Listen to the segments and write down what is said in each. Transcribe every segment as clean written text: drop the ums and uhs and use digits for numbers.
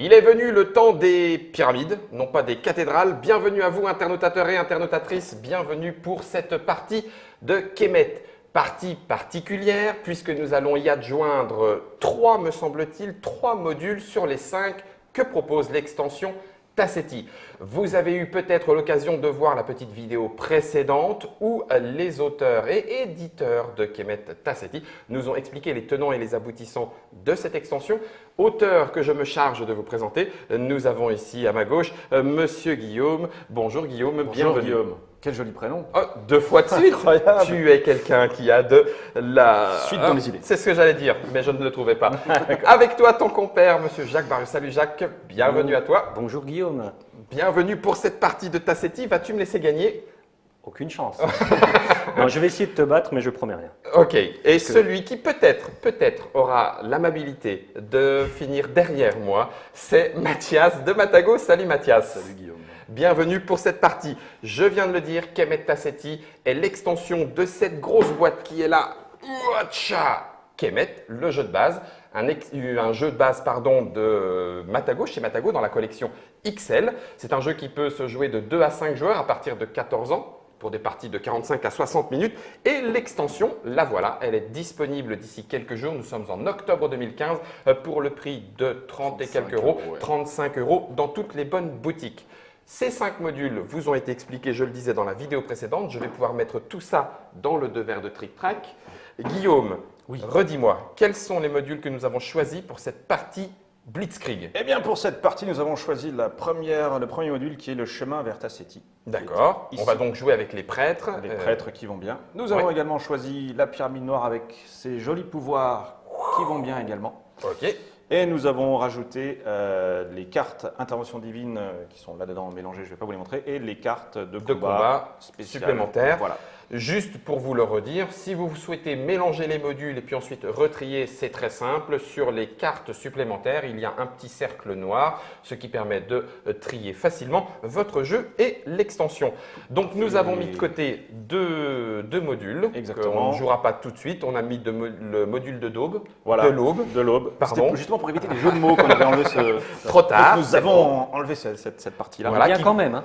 Il est venu le temps des pyramides, non pas des cathédrales. Bienvenue à vous, internautateurs et internautatrices. Bienvenue pour cette partie de Kemet. Partie particulière puisque nous allons y adjoindre trois, me semble-t-il, trois modules sur les 5 que propose l'extension Tassetti. Vous avez eu peut-être l'occasion de voir la petite vidéo précédente où les auteurs et éditeurs de Kemet Tassetti nous ont expliqué les tenants et les aboutissants de cette extension. Auteur que je me charge de vous présenter, nous avons ici à ma gauche Monsieur Guillaume. Bonjour Guillaume, Bonjour bienvenue. Guillaume. Quel joli prénom. Oh, 2 fois de suite. Incroyable. Tu es quelqu'un qui a de la Suite dans les idées. C'est ce que j'allais dire, mais je ne le trouvais pas. Avec toi, ton compère, Monsieur Jacques Barrieux. Salut Jacques, bienvenue à toi. Bonjour Guillaume. Bienvenue pour cette partie de Tassetti. Vas-tu me laisser gagner? Aucune chance. Non, je vais essayer de te battre, mais je promets rien. Ok. Et celui qui peut-être aura l'amabilité de finir derrière moi, c'est Mathias de Matago. Salut Mathias. Salut Guillaume. Bienvenue pour cette partie. Je viens de le dire, Kemet Tassetti est l'extension de cette grosse boîte qui est là. Ouacha Kemet, le jeu de base. Un jeu de base de Matago, chez Matago, dans la collection XL. C'est un jeu qui peut se jouer de 2 à 5 joueurs à partir de 14 ans pour des parties de 45 à 60 minutes. Et l'extension, la voilà, elle est disponible d'ici quelques jours. Nous sommes en octobre 2015 pour le prix de 30 et quelques euros, ouais. 35 euros dans toutes les bonnes boutiques. Ces 5 modules vous ont été expliqués, je le disais dans la vidéo précédente. Je vais pouvoir mettre tout ça dans le devers de Trick Track. Guillaume, Oui. redis-moi, quels sont les modules que nous avons choisis pour cette partie Blitzkrieg? Eh bien, pour cette partie, nous avons choisi le premier module qui est le chemin vers Tassetti. D'accord. Ici. On va donc jouer avec les prêtres. Les prêtres qui vont bien. Nous avons ouais. également choisi la pyramide noire avec ses jolis pouvoirs qui vont bien également. Ok. Et nous avons rajouté les cartes intervention divine qui sont là-dedans mélangées, je ne vais pas vous les montrer, et les cartes de combat spéciales. supplémentaires. Voilà. Juste pour vous le redire, si vous souhaitez mélanger les modules et puis ensuite retrier, c'est très simple. Sur les cartes supplémentaires, il y a un petit cercle noir, ce qui permet de trier facilement votre jeu et l'extension. Donc nous avons mis de côté deux modules. Exactement. On ne jouera pas tout de suite. On a mis le module de d'aube, Voilà. de l'aube. De l'aube. Pardon. C'était justement pour éviter les jeux de mots qu'on avait enlevé Trop tard. Donc, nous c'est bon. avons enlevé cette partie-là. Voilà. Bien qui- quand même. Hein.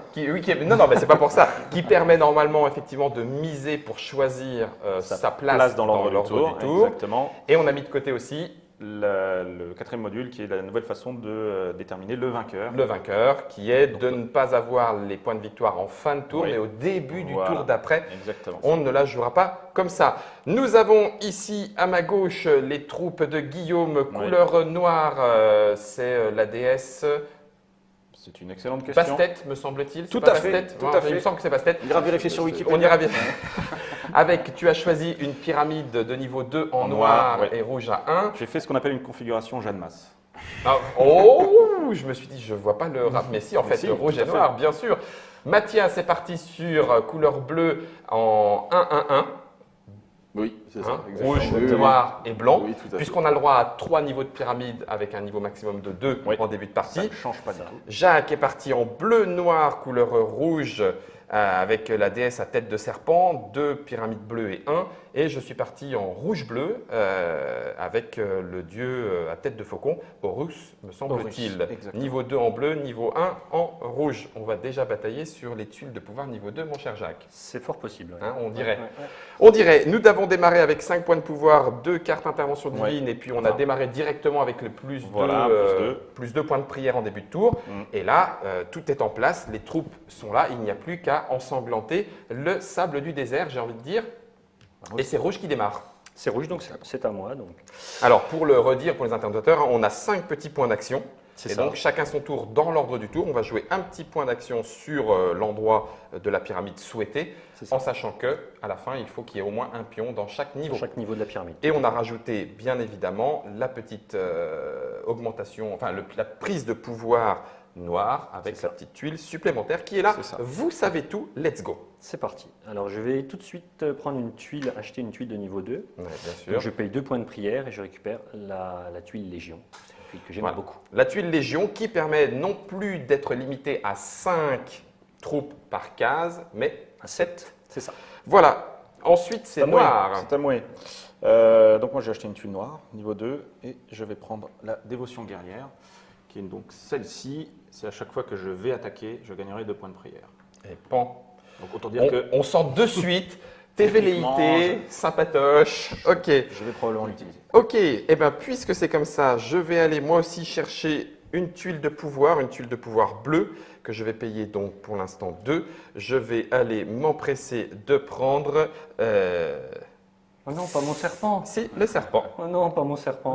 Non, mais c'est pas pour ça. Qui permet normalement effectivement de miser pour choisir sa place dans l'ordre du tour. Exactement. Et on a mis de côté aussi Le quatrième module qui est la nouvelle façon de déterminer le vainqueur. le vainqueur, qui est de ne pas avoir les points de victoire en fin de tour, Oui. mais au début du Voilà. tour d'après. Exactement. On ne la jouera pas comme ça. Nous avons ici à ma gauche les troupes de Guillaume, couleur noire. C'est la déesse C'est une excellente question. Bastet, me semble-t-il. Tout C'est pas à fait, Bastet tout Ouais, à Il me fait. semble que c'est Bastet. Il ira vérifier sur Wikipédia. On ira bien. Avec, tu as choisi une pyramide de niveau 2 en noir ouais. et rouge à 1. J'ai fait ce qu'on appelle une configuration Jeanne Masse. Ah, oh, je me suis dit, je vois pas le rap, mais si, en Mais fait, si, le rouge tout à et fait. noir, bien sûr. Mathias est parti sur couleur bleue en 1-1-1. Oui, c'est ça. Hein, exactement. rouge, Oui, oui. noir et blanc. Oui, tout à fait. Puisqu'on a le droit à 3 niveaux de pyramide avec un niveau maximum de 2 Oui. en début de Ça partie. ne change pas du tout. Jacques est parti en bleu noir, couleur rouge, avec la déesse à tête de serpent, 2 pyramides bleues et 1. Et je suis parti en rouge-bleu avec le dieu à tête de faucon, Horus, me semble-t-il. Horus, exactement. Niveau 2 en bleu, niveau 1 en rouge. On va déjà batailler sur les tuiles de pouvoir niveau 2, mon cher Jacques. C'est fort possible. ouais. Hein, on dirait. Ouais. On dirait, nous avons démarré avec 5 points de pouvoir, 2 cartes intervention Ouais. divine, et puis on a démarré directement avec le plus, Voilà, plus 2 points de prière en début de tour. Et là, tout est en place, les troupes sont là, il n'y a plus qu'à ensanglanter le sable du désert, j'ai envie de dire. Et c'est rouge qui démarre. C'est rouge, donc c'est à moi. Donc. Alors, pour le redire pour les internauteurs, on a 5 petits points d'action. C'est Et ça. donc, chacun son tour dans l'ordre du tour. On va jouer un petit point d'action sur l'endroit de la pyramide souhaitée, C'est ça. en sachant que à la fin, il faut qu'il y ait au moins un pion dans chaque niveau. Sur chaque niveau de la pyramide. Et on a rajouté, bien évidemment, la petite augmentation, enfin la prise de pouvoir noir avec C'est sa ça. petite tuile supplémentaire qui est là. C'est ça. Vous savez tout, let's go. C'est parti. Alors je vais tout de suite prendre une tuile, acheter une tuile de niveau 2. Ouais, bien sûr. Donc, je paye 2 points de prière et je récupère la tuile Légion. C'est une tuile que j'aime Voilà. beaucoup. La tuile Légion qui permet non plus d'être limité à 5 troupes par case, mais à 7. C'est ça. Voilà. Ensuite, c'est à moi. noir. C'est à moi. Donc moi j'ai acheté une tuile noire, niveau 2, et je vais prendre la dévotion guerrière, qui est donc celle-ci. C'est à chaque fois que je vais attaquer, je gagnerai 2 points de prière. Et pan. Donc autant dire que On sent de suite tes Techniquement, velléités, sympatoche. Ok. je vais probablement l'utiliser. Ok, et bien puisque c'est comme ça, je vais aller moi aussi chercher une tuile de pouvoir bleue, que je vais payer donc pour l'instant 2. Je vais aller m'empresser de prendre, Oh non, pas mon serpent. si, le serpent. Oh non, pas mon serpent.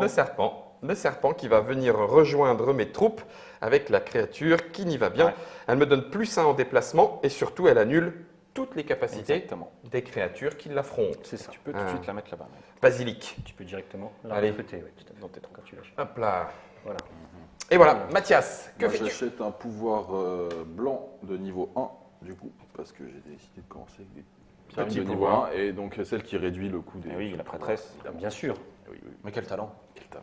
Le serpent qui va venir rejoindre mes troupes avec la créature qui n'y va bien. Ouais. Elle me donne +1 en déplacement et surtout elle annule toutes les capacités Exactement. des créatures qui l'affrontent. C'est ça. Tu peux tout de suite la mettre là-bas. même. Basilic. Tu peux directement la Allez. recruter, oui, tout à fait. Dans tes troupes. Quand tu lâches. Hop là. Voilà. Et voilà, Mathias, que Moi, fais-tu? j'achète un pouvoir blanc de niveau 1, du coup, parce que j'ai décidé de commencer avec des pyramides Petit de niveau pouvoir. 1, et donc celle qui réduit le coût des. Eh oui, la prêtresse. Bien sûr. Oui, oui. Mais quel talent.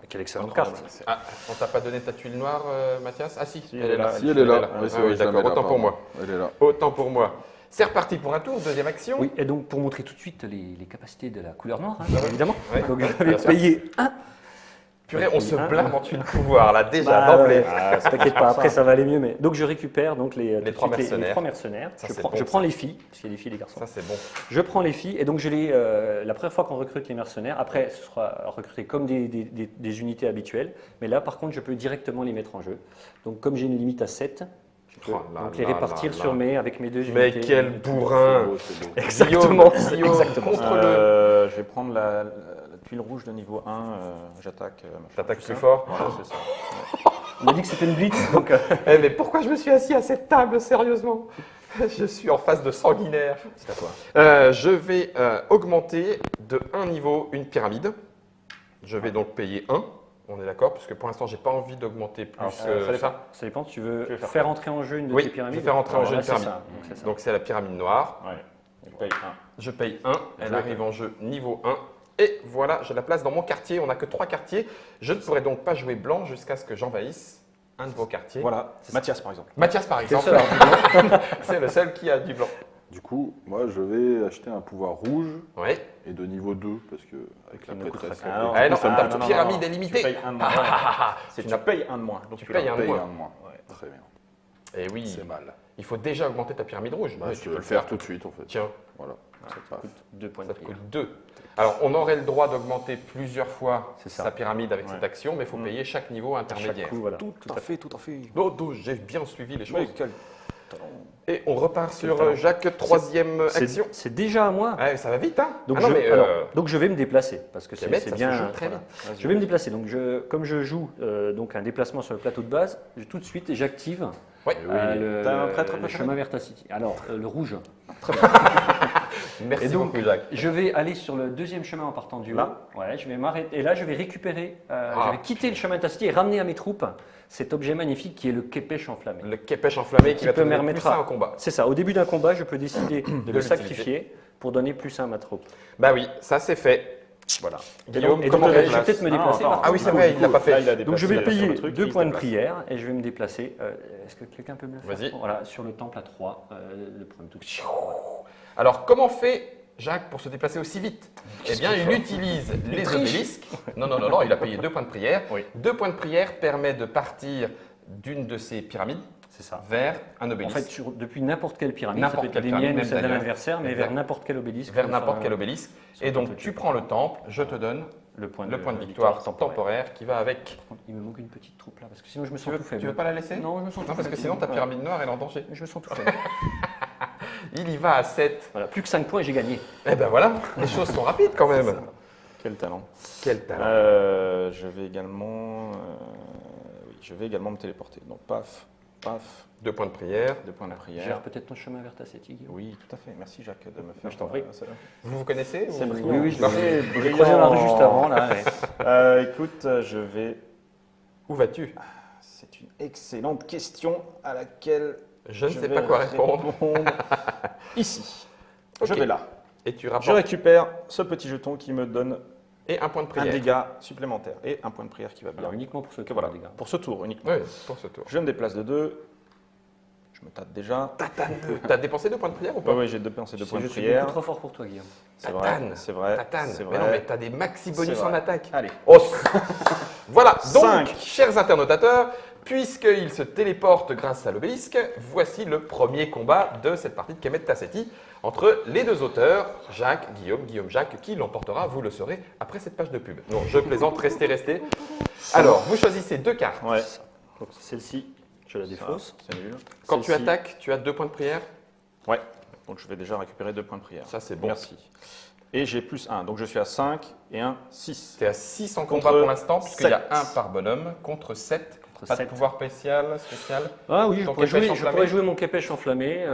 Quelle excellente Incroyable. carte. Ah, on t'a pas donné ta tuile noire, Mathias? Ah si, elle est là. Si elle est là, Ah ouais, c'est oui, vrai, je la d'accord, mets là, autant pour pardon. moi. Elle est là. Autant pour moi. C'est reparti pour un tour, deuxième action. Oui, et donc pour montrer tout de suite les capacités de la couleur noire, hein, bien évidemment. Ouais, Donc je bien vais sûr. payer un. Purée, on se Un. blâme en tuile de pouvoir là, déjà, Bah, d'emblée. ouais, t'inquiète pas, après ça va aller mieux. Mais... Donc je récupère donc tout de trois suite mercenaires. les 3 mercenaires. Ça, Je c'est prends, bon, je ça. prends les filles, parce qu'il y a des filles et des garçons. Ça, c'est bon. Je prends les filles et donc la première fois qu'on recrute les mercenaires, après ce sera recruté comme des unités habituelles, mais là par contre je peux directement les mettre en jeu. Donc comme j'ai une limite à 7, je peux Oh là donc les là répartir là sur là. avec mes 2 Mais unités. quel bourrin! C'est beau. Exactement. Guillaume, Exactement. contre le. Je vais prendre la tuile rouge de niveau 1. J'attaque. T'attaques tout plus ça. fort? Voilà, c'est ça. On m'a dit que c'était une blitz, donc Eh, mais pourquoi je me suis assis à cette table, sérieusement? Je suis en face de sanguinaire. C'est à toi. Je vais augmenter de 1 niveau une pyramide. Je vais donc payer 1. On est d'accord? Parce que pour l'instant, j'ai pas envie d'augmenter plus Alors, que ça dépend. ça dépend. Tu veux Je vais faire faire quoi entrer en jeu une de Oui, tes pyramides? je vais faire entrer en jeu Voilà, une c'est pyramide. ça. Donc, c'est ça. Donc c'est la pyramide noire. Ouais. Je paye 1. Je paye 1, elle Je arrive en jeu niveau 1. Et voilà, je la place dans mon quartier. On n'a que 3 quartiers. Je ne pourrai donc pas jouer blanc jusqu'à ce que j'envahisse un de vos quartiers. Voilà. Mathias, par exemple. Mathias, par C'est exemple, ça. alors, c'est le seul qui a du blanc. Du coup, moi, je vais acheter un pouvoir rouge Oui. et de niveau 2, parce que avec la ne coûtera prêtresse, qu'un. ça Alors, peut- Ah non, ça me ta coûte- pyramide est limitée. Tu payes 1 de moins. C'est Tu tu n'as- payes 1 de moins. Donc Tu tu payes l'as. un de paye moins. un de moins. Ouais. Très bien. Et oui, C'est mal. il faut déjà augmenter ta pyramide rouge. Bah, Mais tu tu peux peux le faire tout de suite, en fait. Tiens, Voilà. Ça coûte 2 points de ça te prière. coûte 2. Alors, on aurait le droit d'augmenter plusieurs fois C'est ça. sa pyramide avec Ouais. cette action, mais il faut payer chaque niveau À intermédiaire. chaque coup, voilà. Tout à fait, tout à fait. Oh, j'ai bien suivi les choses. Mais quel talent. Et on repart sur talent. Jacques, troisième action. C'est déjà à moi. Ouais, ça va vite, hein? Donc, Ah non, je, mais, alors, donc je vais me déplacer parce que Kemet, c'est ça se bien. joue très voilà. vite. Je vais me déplacer. Donc comme je joue donc un déplacement sur le plateau de base, tout de suite j'active Ouais. T'as un prêtre le préféré chemin vers ta city. Alors le rouge. Merci Et donc, beaucoup, Jacques. Je vais aller sur le deuxième chemin en partant du haut. Là Ouais, je vais m'arrêter. Et là, je vais récupérer, Ah. je vais quitter le chemin de ta city et ramener à mes troupes cet objet magnifique qui est le képèche enflammé. Le képèche enflammé qui Qui va te peut me donner remettre plus à- un en combat. C'est ça. Au début d'un combat, je peux décider de le l'utiliser. sacrifier pour donner plus 1 à ma troupe. Bah oui, ça c'est fait. Voilà. Guillaume, et donc, comment on je vais déplace peut-être me déplacer. Non, par Ah oui, contre. c'est vrai, il l'a pas fait. Là, il a Donc je vais déplacé payer le truc, 2 il se points de déplace. prière et je vais me déplacer. Est-ce que quelqu'un peut me le faire? Vas-y. Voilà, sur le temple à 3, le premier tout. Alors, comment fait Jacques pour se déplacer aussi vite? Eh bien, il utilise les obélisques. Non, non, non, non, il a payé 2 points de prière. Oui. 2 points de prière permet de partir d'une de ces pyramides C'est ça. vers un En obélisque. fait, depuis n'importe quelle pyramide, ça N'importe peut être quelle des pyramide, miennes ou même celle d'un d'ailleurs. adversaire, mais Exact. vers n'importe quel obélisque. vers Enfin, n'importe quel obélisque. sur Et le donc, plateau tu de prends le temple, je te donne le point le point de victoire temporaire qui va avec. Il me manque une petite troupe là, parce que sinon je me Tu sens veux, tout faible. tu veux pas la laisser? Non, je me sens tout Non, parce que faible. sinon ta Ouais. pyramide noire elle est en danger. Je me sens tout faible. Il y va à 7. Voilà, plus que 5 points et j'ai gagné. Eh ben voilà, les choses sont rapides quand même. Quel talent. Quel talent. Je vais également. Oui, je vais également me téléporter. Donc, paf, paf, 2 points de prière. 2 points de Gère prière. peut-être ton chemin vers ta city, Guillaume. Oui, tout à fait. Merci Jacques de me faire. Je t'en prie. ça. Vous vous connaissez C'est ou- brillant. Oui, oui, je Non. l'ai j'ai croisé dans la rue juste avant là. ouais. Écoute, je vais. Où vas-tu? C'est une excellente question à laquelle Je ne sais vais pas quoi répondre. Ici. Ok. Je vais là. Et tu Je rapportes récupère ce petit jeton qui me donne et un point de un prière. dégât supplémentaire et un point de prière qui va bien. Alors uniquement pour ceux Que qui voilà, ont des gars. pour ce tour uniquement. Oui, pour ce tour. Je me déplace de 2. Je me tâte déjà. T'as dépensé 2 points de prière ou pas? Oui, oui, j'ai dépensé 2 points de Je suis prière. beaucoup trop fort pour toi, Guillaume. C'est vrai, Tatane. c'est vrai. Tatane. C'est Mais vrai. non, mais t'as des maxi bonus C'est en vrai. attaque. Allez. Oh. Voilà, donc, Cinq. chers internautateurs, puisqu'il se téléporte grâce à l'obélisque, voici le premier combat de cette partie de Kemet Tassetti entre les deux auteurs, Jacques, Guillaume, Jacques. Qui l'emportera, vous le saurez après cette page de pub. Non, je plaisante, restez. Alors, vous choisissez 2 cartes. Ouais. Donc celle-ci, je la défausse. C'est nul. Quand tu Celle-ci. attaques, tu as 2 points de prière. Ouais. Donc je vais déjà récupérer 2 points de prière. Ça, c'est bon. Merci. Et j'ai plus 1. Donc je suis à 5 et un 6. Tu es à 6 en Contre combat pour l'instant, puisqu'il y a 7. 1 par bonhomme, contre 7. Contre Pas de 7. pouvoir spécial. Ah oui, je Ton pourrais, Képèche jouer, je enflammé. pourrais jouer mon Képèche enflammé.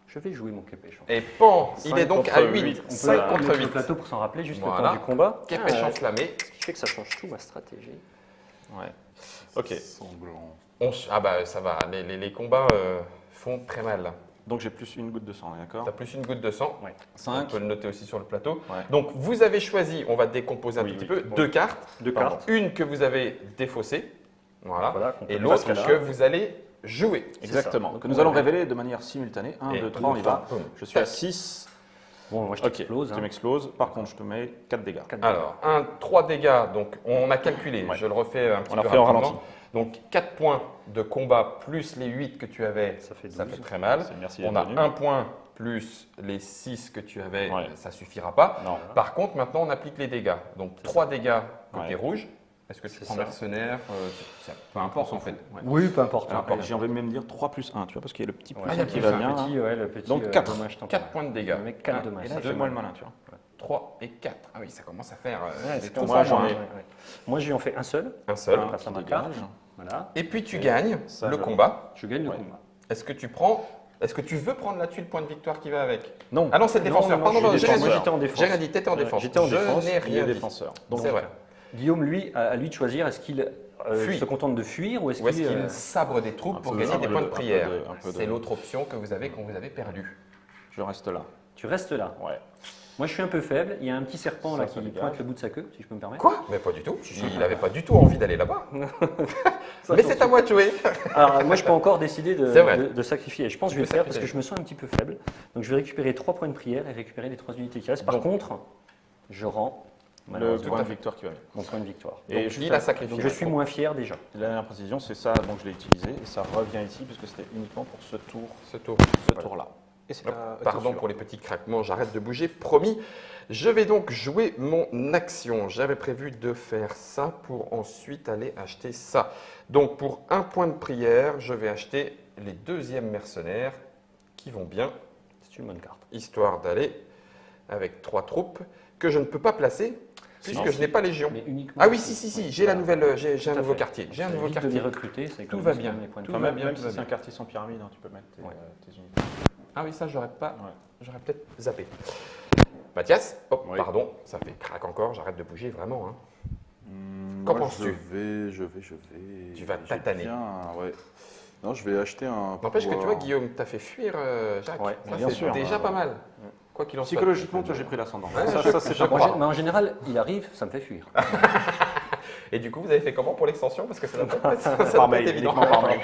Je vais jouer mon Képèche enflammé. Et pan, il 5 est donc contre à 8. 8. On peut 5 la contre mettre le 8. plateau pour s'en rappeler juste le Voilà. temps du combat. Képèche enflammé. Ce qui fait que ça change tout ma stratégie. Ouais. Ok. Sanglant. Ah bah ça va, les combats font très mal. Donc j'ai plus une goutte de sang, Tu d'accord as plus une goutte de sang. Ouais. On 5. peut le noter aussi sur le plateau. Ouais. Donc vous avez choisi, on va décomposer un Oui, tout petit oui. peu, 2 cartes. Deux Pardon. cartes. Une que vous avez défaussée. Voilà. Voilà, qu'on peut Et l'autre passer là. que vous allez jouer. Exactement. ça. Donc Donc, nous on allons va- révéler de manière simultanée. 1, Et 2, 3, on y va. boum. Je suis à 6. Bon, moi je Ok, t'explose. tu m'exploses. Par contre, je te mets 4 dégâts. Alors, 3 dégâts, donc on a calculé, Ouais. je le refais un petit On la peu refait en rapidement. ralenti. Donc 4 points de combat plus les 8 que tu avais, Ça fait 12. ça fait très mal. Merci On d'être a venu. 1 point plus les 6 que tu avais, Ouais. ça suffira pas. Non. Par contre, maintenant on applique les dégâts. Donc 3 dégâts côté Ouais. rouge. Est-ce que tu C'est prends ça. mercenaire peu importe en fait. Ouais. Oui, peu importe. Alors, Après, J'ai envie de même dire 3 plus 1, tu vois, parce qu'il y a le petit Ouais, plus il y a 1 qui plus va un bien. petit, hein. ouais, le petit Donc, 4. dommage temporaire. 4 points de dégâts. Je mets 4 Un, dommages. et Ça là, fait deux moins le malins. malin, tu vois. 3 et 4. Ah oui, ça commence à faire Ouais, des c'est trous comme moi, ça, j'en ouais, ai- ouais. Moi, j'y en fais un seul. Un seul. Voilà. Ça Qui m'écarte. dégage. Voilà. Et puis tu gagnes Ça, le je- combat. Je gagne le Ouais. combat. Est-ce que tu veux prendre la tuile point de victoire qui va avec? Non. Ah non, c'est le défenseur. Non, Pardon, je suis j'ai rien défenseur. dit. Moi, j'étais en défense. J'ai rien dit, t'étais en Ouais, défense. j'étais en Je défense, n'ai Il est rien dit. défenseur. Donc c'est vrai. Guillaume, lui, à lui de choisir, est-ce qu'il Fuit. se contente de fuir ou est-ce Ou est-ce qu'il. qu'il sabre des troupes un pour peu gagner de- des un points de peu de- prière? un peu de- C'est l'autre option que vous avez quand vous avez perdu. Je reste là. Tu restes là. Ouais. Moi, je suis un peu faible. Il y a un petit serpent là Ça qui dégage. pointe le bout de sa queue, si je peux me permettre. Quoi? Mais pas du tout. Il n'avait pas du tout envie d'aller là-bas. Mais c'est à moi de jouer. Alors, moi, je peux encore décider C'est vrai. de sacrifier. Je pense que je Tu vais le peux faire parce sacrifier. que je me sens un petit peu faible. Donc, je vais récupérer 3 points de prière et récupérer les 3 unités qui restent. Par Donc, contre, je rends Le malheureusement point de victoire qui va bien. mon point de victoire. Et Donc, juste il a sacrifié. Donc, je suis moins fier déjà. La dernière précision, c'est ça, donc je l'ai utilisé, et ça revient ici, puisque c'était uniquement pour ce tour, Ce tour. ce tour-là. Et c'est Hop, la Pardon clôture. pour les petits craquements, j'arrête de bouger, promis. Je vais donc jouer mon action. J'avais prévu de faire ça pour ensuite aller acheter ça. Donc pour 1 point de prière, je vais acheter les 2e mercenaires qui vont bien, C'est une bonne carte. histoire d'aller avec 3 troupes que je ne peux pas placer puisque Non. je n'ai pas légion. Mais uniquement. Ah oui, si, j'ai la nouvelle, j'ai Tout un à nouveau fait. quartier. J'ai un Ça nouveau évite de les quartier. recruter. Ça Tout économise va quand bien. même les points de Tout Enfin, va prière. bien, même tout si va c'est bien. un quartier sans pyramide, hein, tu peux mettre Ouais. tes unités. Ah oui, ça j'aurais pas. Ouais. J'aurais peut-être zappé. Mathias, hop, Oui. pardon, ça fait craque encore, j'arrête de bouger vraiment. Hein. Qu'en Moi, penses-tu? Je vais. Tu vas j'ai tataner. Ouais. Non, je vais acheter un. N'empêche que tu vois, pouvoir- Guillaume, t'as fait fuir Jacques. Ouais, Ça, bien c'est sûr. déjà pas mal. Quoi qu'il en soit. Psychologiquement, toi, j'ai pris l'ascendant. Ouais, ça, je- ça, c'est je pas crois. grave. Mais en général, il arrive, ça me fait fuir. Et du coup, vous avez fait comment pour l'extension? Parce que ça doit pas être, ça doit Par pas mail, être évident. uniquement par mail.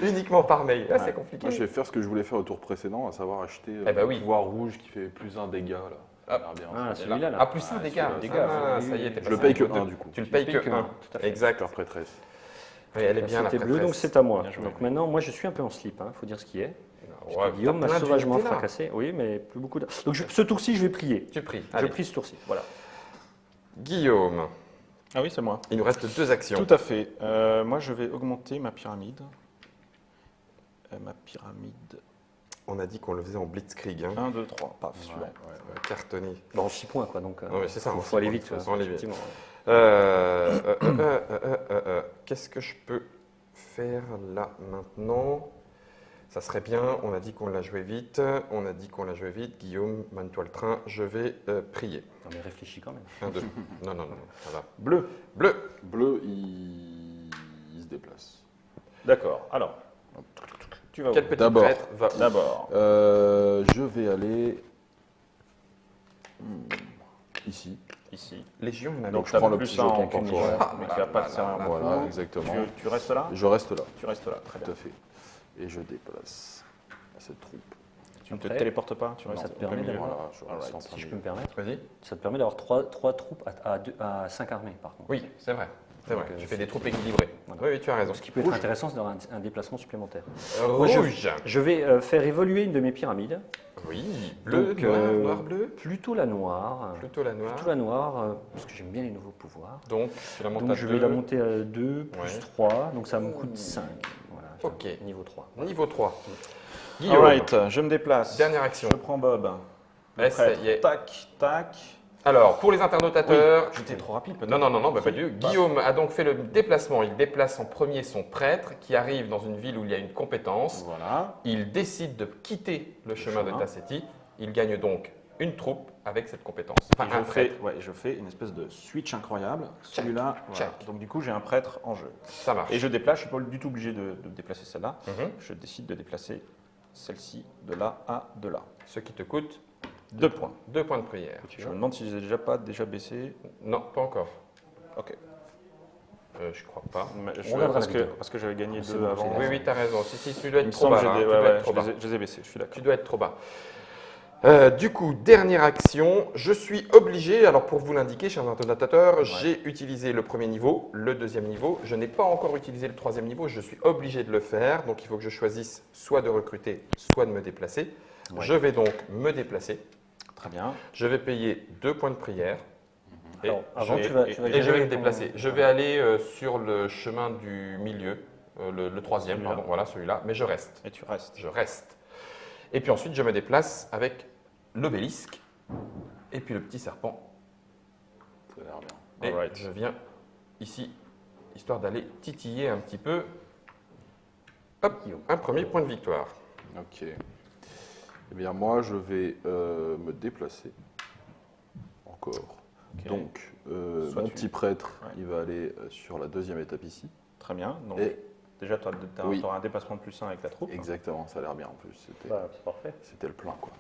Uniquement par mail. Ah, Ouais. c'est compliqué. Moi, je vais faire ce que je voulais faire au tour précédent, à savoir acheter Eh ben oui. un pouvoir rouge qui fait plus un dégât. Là. Hop. Ça a l'air bien. Ah, Et celui-là, là. Ah, plus un Ah, dégât. celui-là, Ah, dégâts, ça y est, oui. t'es Je le passé paye que niveau 1 deux. du coup. Tu le payes que payes que 1. un, tout à fait. Exact. Faire prêtresse. Oui, elle est bien la C'était bleu, prêtresse. donc c'est à moi. Bien joué. Donc maintenant, moi, je suis un peu en slip, il faut dire ce qui est. Parce que Ouais, Guillaume t'as m'a plein sauvagement d'unités, là. fracassé. Oui, mais plus beaucoup de... Donc ce tour-ci, je vais prier. Tu pries. Je Allez. prie ce tour-ci. Voilà. Guillaume, Ah oui, c'est moi. il nous reste 2 actions. Tout à fait. Moi, je vais augmenter ma pyramide. Ma pyramide. On a dit qu'on le faisait en blitzkrieg. Hein. 1, 2, 3, paf, suivant. Cartonné. Bon, 6 points, quoi. Donc, Ouais, c'est ça, en faut six aller points, vite. faut quoi, aller vite. effectivement. Qu'est-ce que je peux faire là maintenant? Ça serait bien, on a dit qu'on l'a joué vite, Guillaume, mène-toi le train, je vais prier. Non, mais réfléchis quand même. 1, 2. Non, ça va. Bleu. Bleu. Bleu, il se déplace. D'accord. Alors, tu vas où Quel petit D'abord. prêtre va où? D'abord. Je vais aller ici. Ici. Légion, on a Donc mis. je prends le plus petit un jeton en temporaire. Ah, mais qui va pas te servir beaucoup. Voilà, exactement. Tu restes là Je reste là, Tu restes là, très tout bien. à fait. Et je déplace cette troupe. Tu ne te Après, téléportes pas, tu restes ça te au permet milieu. d'avoir- Voilà, je reste Alright. en Si plein je peux milieu. me permettre, Vas-y. ça te permet d'avoir 3 troupes à 5 armées, par contre. Oui, c'est vrai. C'est vrai, Donc, tu fais des troupes équilibrées. Voilà. Oui, oui, tu as raison. Ce qui peut être intéressant, c'est d'avoir un déplacement supplémentaire. Rouge. Je vais faire évoluer une de mes pyramides. Oui, bleu, Donc, noir, noir, bleu. Plutôt la noire. Plutôt la noire. Plutôt la noire, parce que j'aime bien les nouveaux pouvoirs. Donc, tu la montes Donc à je 2. vais la monter à 2 plus Ouais. 3, donc ça me coûte 5. Voilà, j'ai Ok. un niveau 3. Niveau 3. Guillaume, Alright, je me déplace. dernière action. Je prends Bob. Ouais, ça Prêtre. y est. Tac, tac. Alors, pour les internotateurs, J'étais trop rapide peut-être. non, bah, pas du tout. Guillaume a donc fait le déplacement. Il déplace en premier son prêtre qui arrive dans une ville où il y a une compétence. Voilà. Il décide de quitter le chemin de chemin. Tassetti. Il gagne donc une troupe avec cette compétence. Et Enfin, un prêtre. je fais une espèce de switch incroyable. Check, Celui-là, voilà. check. Donc du coup, j'ai un prêtre en jeu. Ça marche. Et je déplace, je ne suis pas du tout obligé de déplacer celle-là. Mhm. Je décide de déplacer celle-ci de là à de là. Ce qui te coûte 2 points. 2 points de prière. Je me demande si je les ai déjà baissés. Non, pas encore. Ok. Je crois pas. Mais regardera parce, la que, vidéo. parce que j'avais gagné C'est 2 bon, avant. Oui, oui, tu as raison. Si, tu dois Il me être trop semble bas. que là, j'ai tu des- dois ouais, être ouais, trop bas. je les ai baissés, je suis d'accord. Tu dois être trop bas. Du coup, dernière action, je suis obligé, alors pour vous l'indiquer, chers internautateurs, j'ai utilisé le premier niveau, le deuxième niveau, je n'ai pas encore utilisé le troisième niveau, je suis obligé de le faire, donc il faut que je choisisse soit de recruter, soit de me déplacer. Ouais. Je vais donc me déplacer, Très bien. je vais payer 2 points de prière. Et, Alors, avant, je, tu vas et je gérer vais me ton- déplacer. Je vais aller sur le chemin du milieu, le troisième, Celui-là. pardon, voilà celui-là, mais je reste. Et tu restes. Je reste. Et puis ensuite, je me déplace avec l'obélisque et puis le petit serpent. Ça a l'air bien. Et Alright. je viens ici, histoire d'aller titiller un petit peu. Hop, un premier point de victoire. Ok. Eh bien, moi, je vais me déplacer. Encore. Ok. Donc, Soit mon tu- petit prêtre, Ouais. il va aller sur la deuxième étape ici. Très bien. Donc, Et déjà, tu Oui. auras un déplacement de plus 1 avec la troupe. exactement, ça a l'air bien en plus. Bah, c'est parfait. C'était le plein, quoi.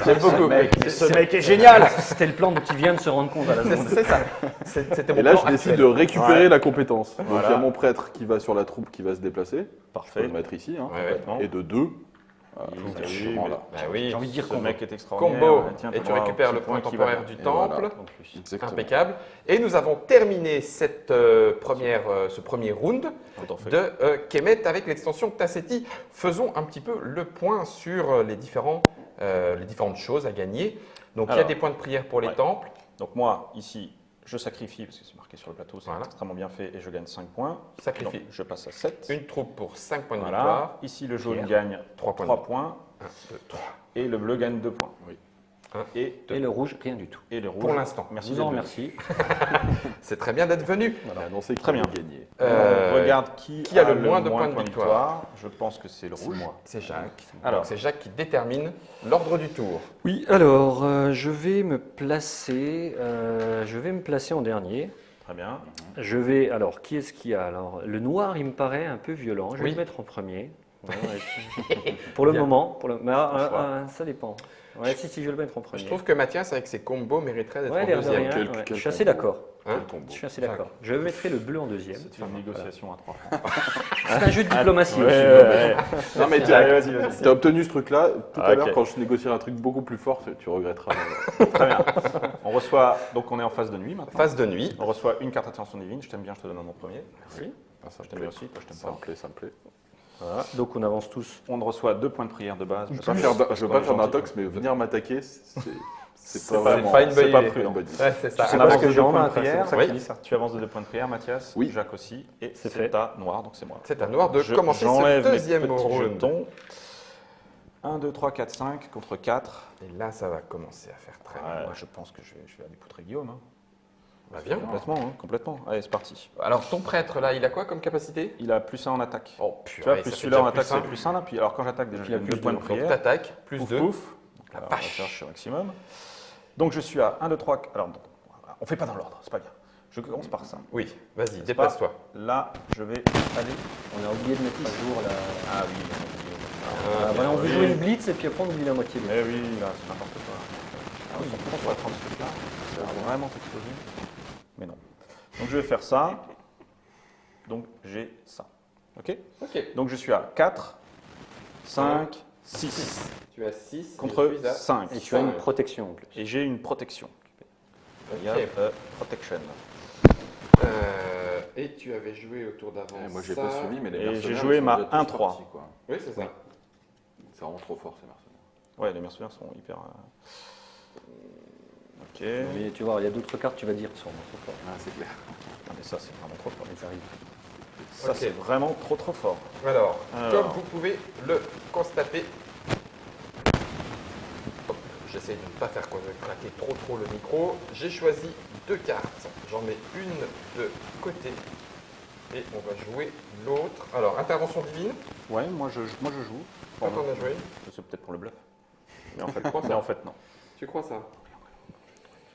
J'aime beaucoup. Ce mec est génial. C'était le plan dont il vient de se rendre compte à la seconde. C'est ça. C'était mon Et là, plan je décide actuel. de récupérer Ouais. la compétence. Donc, Voilà. il y a mon prêtre qui va sur la troupe qui va se déplacer. Je peux Parfait. le mettre ici. Hein. Ouais, ouais. Complètement. Et de 2, Oui, là. Bah oui. J'ai envie de dire Ce combo. mec est extraordinaire. Combo. Tiens, Et t'as tu droit au récupères petit le point qui va temporaire bien. du Et voilà. temple. En plus. Exactement. Impeccable. Et nous avons terminé cette, ce premier round Tout à fait. de Kemet avec l'extension Tassetti. Faisons un petit peu le point sur les différentes choses à gagner. Donc il y a Alors, des points de prière pour les ouais. temples. Donc moi, ici, je sacrifie, parce que c'est marqué sur le plateau, c'est Voilà. extrêmement bien fait, et je gagne 5 points. Sacrifie. Donc, je passe à 7. Une troupe pour 5 points de Voilà. victoire. Ici, le jaune Pierre. gagne 3 points. 3 points, 1, 2, 3. et le bleu gagne 2 points. Oui. Et, Et le rouge, rien du tout. et le rouge. Pour l'instant. Merci Je vous en d'être venu. remercie. C'est très bien d'être venu. Il a annoncé qu'il Très bien. allait gagner. On regarde qui a le moins de points de victoire. Je pense que c'est le rouge. C'est Jacques. Alors. Donc, c'est Jacques qui détermine l'ordre du tour. Oui, alors, je vais me placer en dernier. Très bien. Je vais. Alors, qui est-ce qu'il y a? Alors, le noir, il me paraît un peu violent. Je vais Oui. le mettre en premier. Ouais, ouais. Pour le Bien. moment. Mais, choix. ça dépend. Ouais, si, je vais le mettre en premier. Je trouve que Mathias, avec ses combos, mériterait d'être Ouais, en l'air de deuxième. rien, Quel- ouais. quel Je suis assez combo. d'accord. Hein Quel combo. Je suis assez d'accord. Je mettrai le bleu en deuxième. C'est une négociation à 3. C'est un jeu de diplomatie Ouais, aussi. ouais, ouais. Non, mais Allez, vas-y, vas-y. tu as obtenu ce truc-là. Tout à Ok. l'heure, quand je négocierai un truc beaucoup plus fort, tu regretteras. Très bien. On reçoit, donc on est en phase de nuit maintenant. Phase de nuit. On reçoit une carte attention divine. Je t'aime bien, je te donne mon premier. Merci. Ah, ça Je me t'aime plaît. bien aussi, toi je t'aime Ça me pas. plaît, ça me plaît. Voilà. Donc, on avance tous. On reçoit 2 points de prière de base. Je ne veux pas faire qu'on est d'intox, gentil. mais venir m'attaquer, c'est C'est pas pas- vraiment. pas une bonne c'est pas idée. prudent. Ouais, c'est ça. Tu sais On pas avance ce que de j'ai 2 en points main, de toi, prière. c'est pour ça que Oui. tu dis ça. Tu avances de 2 points de prière, Mathias. Oui. Jacques aussi. Et C'est c'est fait. à noir, donc c'est moi. C'est à noir de commencer ce J'enlève mes deuxième petits round. jetons. 1, 2, 3, 4, 5 contre 4. Et là, ça va commencer à faire très mal. Je pense que je vais aller poutrer Guillaume. Hein. Bah, viens. Complètement. Allez, c'est parti. Alors, ton prêtre, là, il a quoi comme capacité? Il a plus 1 en attaque. Oh, Tu vois, purée, plus ça fait celui-là en déjà attaque, plus c'est un. plus 1 là. Puis, alors quand j'attaque, déjà, Puis il a j'ai plus 2 points de deux. Donc, prière. t'attaques, plus Pouf, 2. pouf. La Alors, vache. je vais chercher au maximum. Donc je suis à 1, 2, 3. Alors, on fait pas dans l'ordre, c'est pas bien. Je commence par ça. Oui, vas-y, N'est-ce déplace-toi. pas Là, je vais aller. On a oublié de mettre à jour la. Ah oui, Ah, voilà, on veut jouer une blitz et puis après on oublie la moitié. Eh oui, là, c'est n'importe quoi. Ah oui, on va prendre ce truc-là. Ça va vraiment t'exploser. Mais non. Donc je vais faire ça. Donc j'ai ça. Ok. Ok. Donc je suis à 4, 5, 6 Tu as 6 contre 5. Et tu as une protection en plus. Et j'ai une protection. Il y a Ok. protection. Et tu avais joué au tour d'avant. Moi, j'ai ça. pas suivi, mais les Et mercenaires, j'ai ils joué sont ma déjà tous 1-3. partis, quoi. Oui, c'est ça. Oui. C'est vraiment trop fort, ces mercenaires. Ouais, les mercenaires sont hyper. Ok. Mais tu vois, il y a d'autres cartes, tu vas dire, qui sont trop fortes. Ah, c'est clair. Non, mais ça, c'est vraiment trop fort. Elles arrivent. Ça, Ok. c'est vraiment trop fort. Alors, Alors. comme vous pouvez le constater, hop, j'essaie de ne pas faire craquer trop le micro. J'ai choisi 2 cartes. J'en mets une de côté et on va jouer l'autre. Alors, intervention divine, Ouais, moi je joue. quand on a joué. C'est peut-être pour le bluff. Mais en fait, crois ça. mais en fait non. Tu crois ça?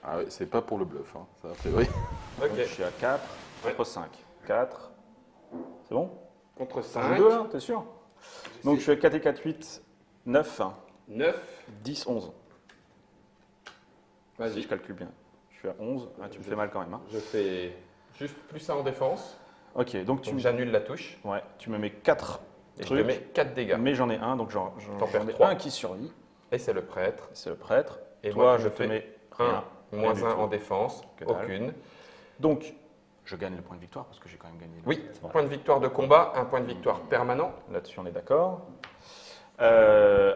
Ah ouais, c'est pas pour le bluff, hein, ça a priori. Ok. Donc, je suis à 4 contre 5. 4. C'est bon? Contre Je 5. joue 2 là, t'es sûr? Donc je suis à 4 et 4, 8, 9, 9. 10, 11. Si Vas-y. je calcule bien. Je suis à 11. Ah, tu me fais mal quand même. Hein. Je fais juste plus 1 en défense. Ok, donc Donc j'annule la touche. ouais, tu me mets 4 Et je trucs, te mets 4 dégâts. mais j'en ai un, donc j'en perds ai 3. un qui survit. Et c'est le prêtre. C'est le prêtre. Et Toi, moi, je je te fais mets 1, rien. moins du 1 tout. en défense. Que dalle. Aucune. Donc, je gagne le point de victoire parce que j'ai quand même gagné. Oui, point de victoire de combat, un point de victoire permanent. Là-dessus, on est d'accord.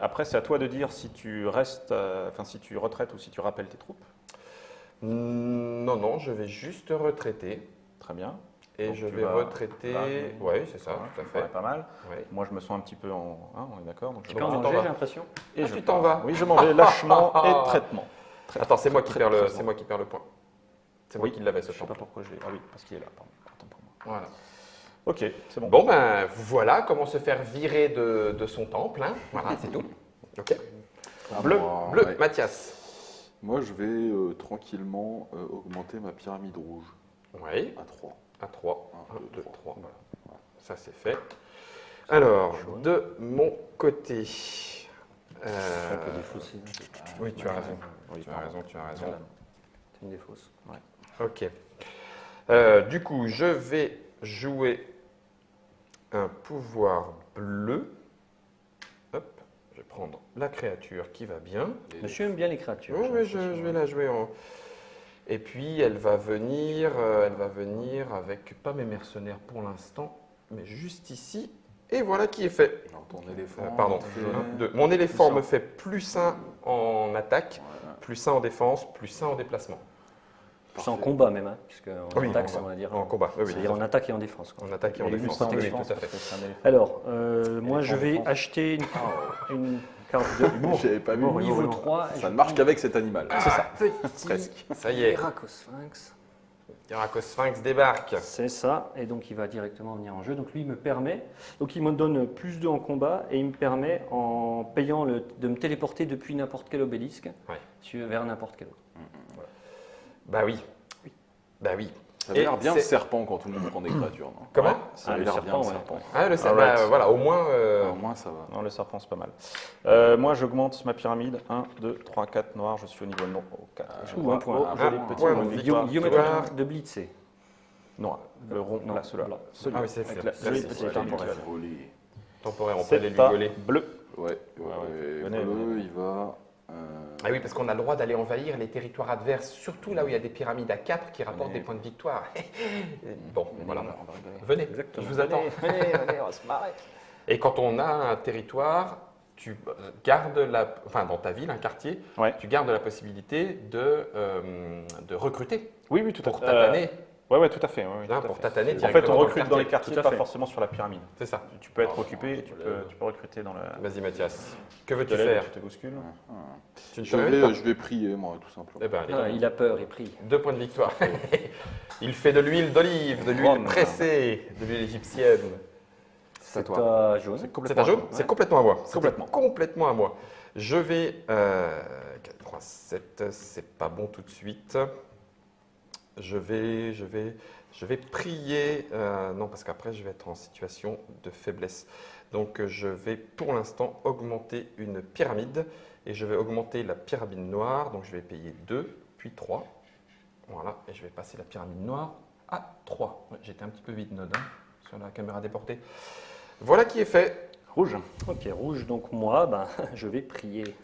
Après, c'est à toi de dire si tu restes, enfin si tu retraites ou si tu rappelles tes troupes. Non, je vais juste retraiter. Très bien. Et Donc je tu vais vas retraiter. là, Oui, c'est ça, Voilà, tout à ça fait. paraît pas mal. Ouais. Moi, je me sens un petit peu en. Hein, on est d'accord. Donc je Donc, Quand tu on t'en j'ai vas. l'impression. et Ah, je tu t'en pars. vas. Oui, je m'en vais. Lâchement et traitement. Attends, c'est moi qui perds le, traitement. c'est moi qui perds le point. C'est Oui, moi qui l'avais ce Je sais pas temps. pourquoi j'ai. Ah oui, parce qu'il est là. Pardon. Autant pour moi. Voilà. Ok, c'est bon. Bon ben voilà comment se faire virer de son temple. Hein. Voilà, c'est tout. Ok. Bleu, bleu, Ouais. Mathias. Moi, je vais tranquillement augmenter ma pyramide rouge Oui, à 3. à 3. 1, 1, 2, 2, 3. 3. Voilà. Ça c'est fait. Alors, de mon côté. Un peu défaussé. Oui, tu as raison. Oui, Tu as raison, tu as raison. C'est une défausse. Ok. Du coup, je vais jouer un pouvoir bleu. Hop, je vais prendre la créature qui va bien. Monsieur aime bien les créatures. Oui, j'ai je l'impression. vais la jouer en. Et puis elle va venir avec pas mes mercenaires pour l'instant, mais juste ici. Et voilà qui est fait. Alors, ton éléphant. Pardon. fait- Un, deux. Mon éléphant Plus un. me fait plus 1 en attaque, Ouais, plus 1 en défense, plus 1 en déplacement. C'est en parfait. combat même, hein, puisque en Oui, attaque, en on va dire. En combat, oui, oui. C'est-à-dire en attaque et en défense. quoi. En attaque et en Et défense. ultra Oui, défense, tout à fait. C'est un éléphant. Alors, moi je vais défense. acheter une carte de humour. J'avais pas vu. Humour, niveau 3. Ça ne marche qu'avec cet animal. C'est ça. Presque. Ça y est, Héracos-Sphinx. Héracos-Sphinx débarque. C'est ça, et donc il va directement venir en jeu. Donc lui, il me permet, donc il me donne plus 2 en combat, et il me permet, en payant, de me téléporter depuis n'importe quel obélisque Ouais. vers n'importe quel autre. Bah oui. Bah oui. Ça avait Et l'air bien c'est- serpent quand tout le monde prend des créatures, non? Comment Ça avait le l'air serpent, bien, le ouais. serpent. Ah, le Alright. bah, voilà, au moins. Au moins, ça va. Non, le serpent, c'est pas mal. Moi, j'augmente ma pyramide. 1, 2, 3, 4 noirs. Je suis au niveau 4. Et je Ouh, vois un point. au Un joli point petit de point de victoire. victoire. Guillaume est en train de blitzer. Noir. Le rond, Non, là, celui-là. blanc. Celui-là. Ah oui, c'est Avec fait. la Ça, jolie c'est petite fait. arme. Il va voler. Temporaire, on peut aller C'est lui à voler. bleu. Ouais, venez, bleu, venez. il va. Ah oui, parce qu'on a le droit d'aller envahir les territoires adverses, surtout là où il y a des pyramides à 4 qui rapportent Venez. des points de victoire. Bon, voilà. On va rigoler. Venez, Exactement. je vous attends. Allez, on va se marrer. Et quand on a un territoire, tu gardes enfin dans ta ville, un quartier, Ouais. tu gardes la possibilité de recruter Oui, oui, tout à pour fait. tataner. Ouais, tout à fait. ouais, Hein, tout à pour fait. tataner En fait, directement on le recrute dans les Tout quartiers, à pas fait. forcément sur la pyramide. C'est ça. Tu peux être occupé, tu peux recruter dans la. Vas-y Mathias. Que Tu veux-tu te lèves, faire tu te bouscules. Tu ne Je te réveilles pas vais prier, moi, tout simplement. Eh ben, allez. Ah, il a peur, il prie. 2 points de victoire. Il fait de l'huile d'olive, de l'huile Rome. pressée, de l'huile égyptienne. C'est à toi. à jaune. C'est un jaune. C'est complètement à moi. C'était Complètement. complètement à moi. Je vais. 4, 3, 7, c'est pas bon tout de suite. Je vais prier. Non, parce qu'après, je vais être en situation de faiblesse. Donc, je vais pour l'instant augmenter une pyramide. Et je vais augmenter la pyramide noire. Donc, je vais payer 2, puis 3. Voilà. Et je vais passer la pyramide noire à 3. Ouais, j'étais un petit peu vite, Nod, hein, sur la caméra déportée. Voilà qui est fait. Rouge. Ok, rouge, donc moi, ben, je vais prier.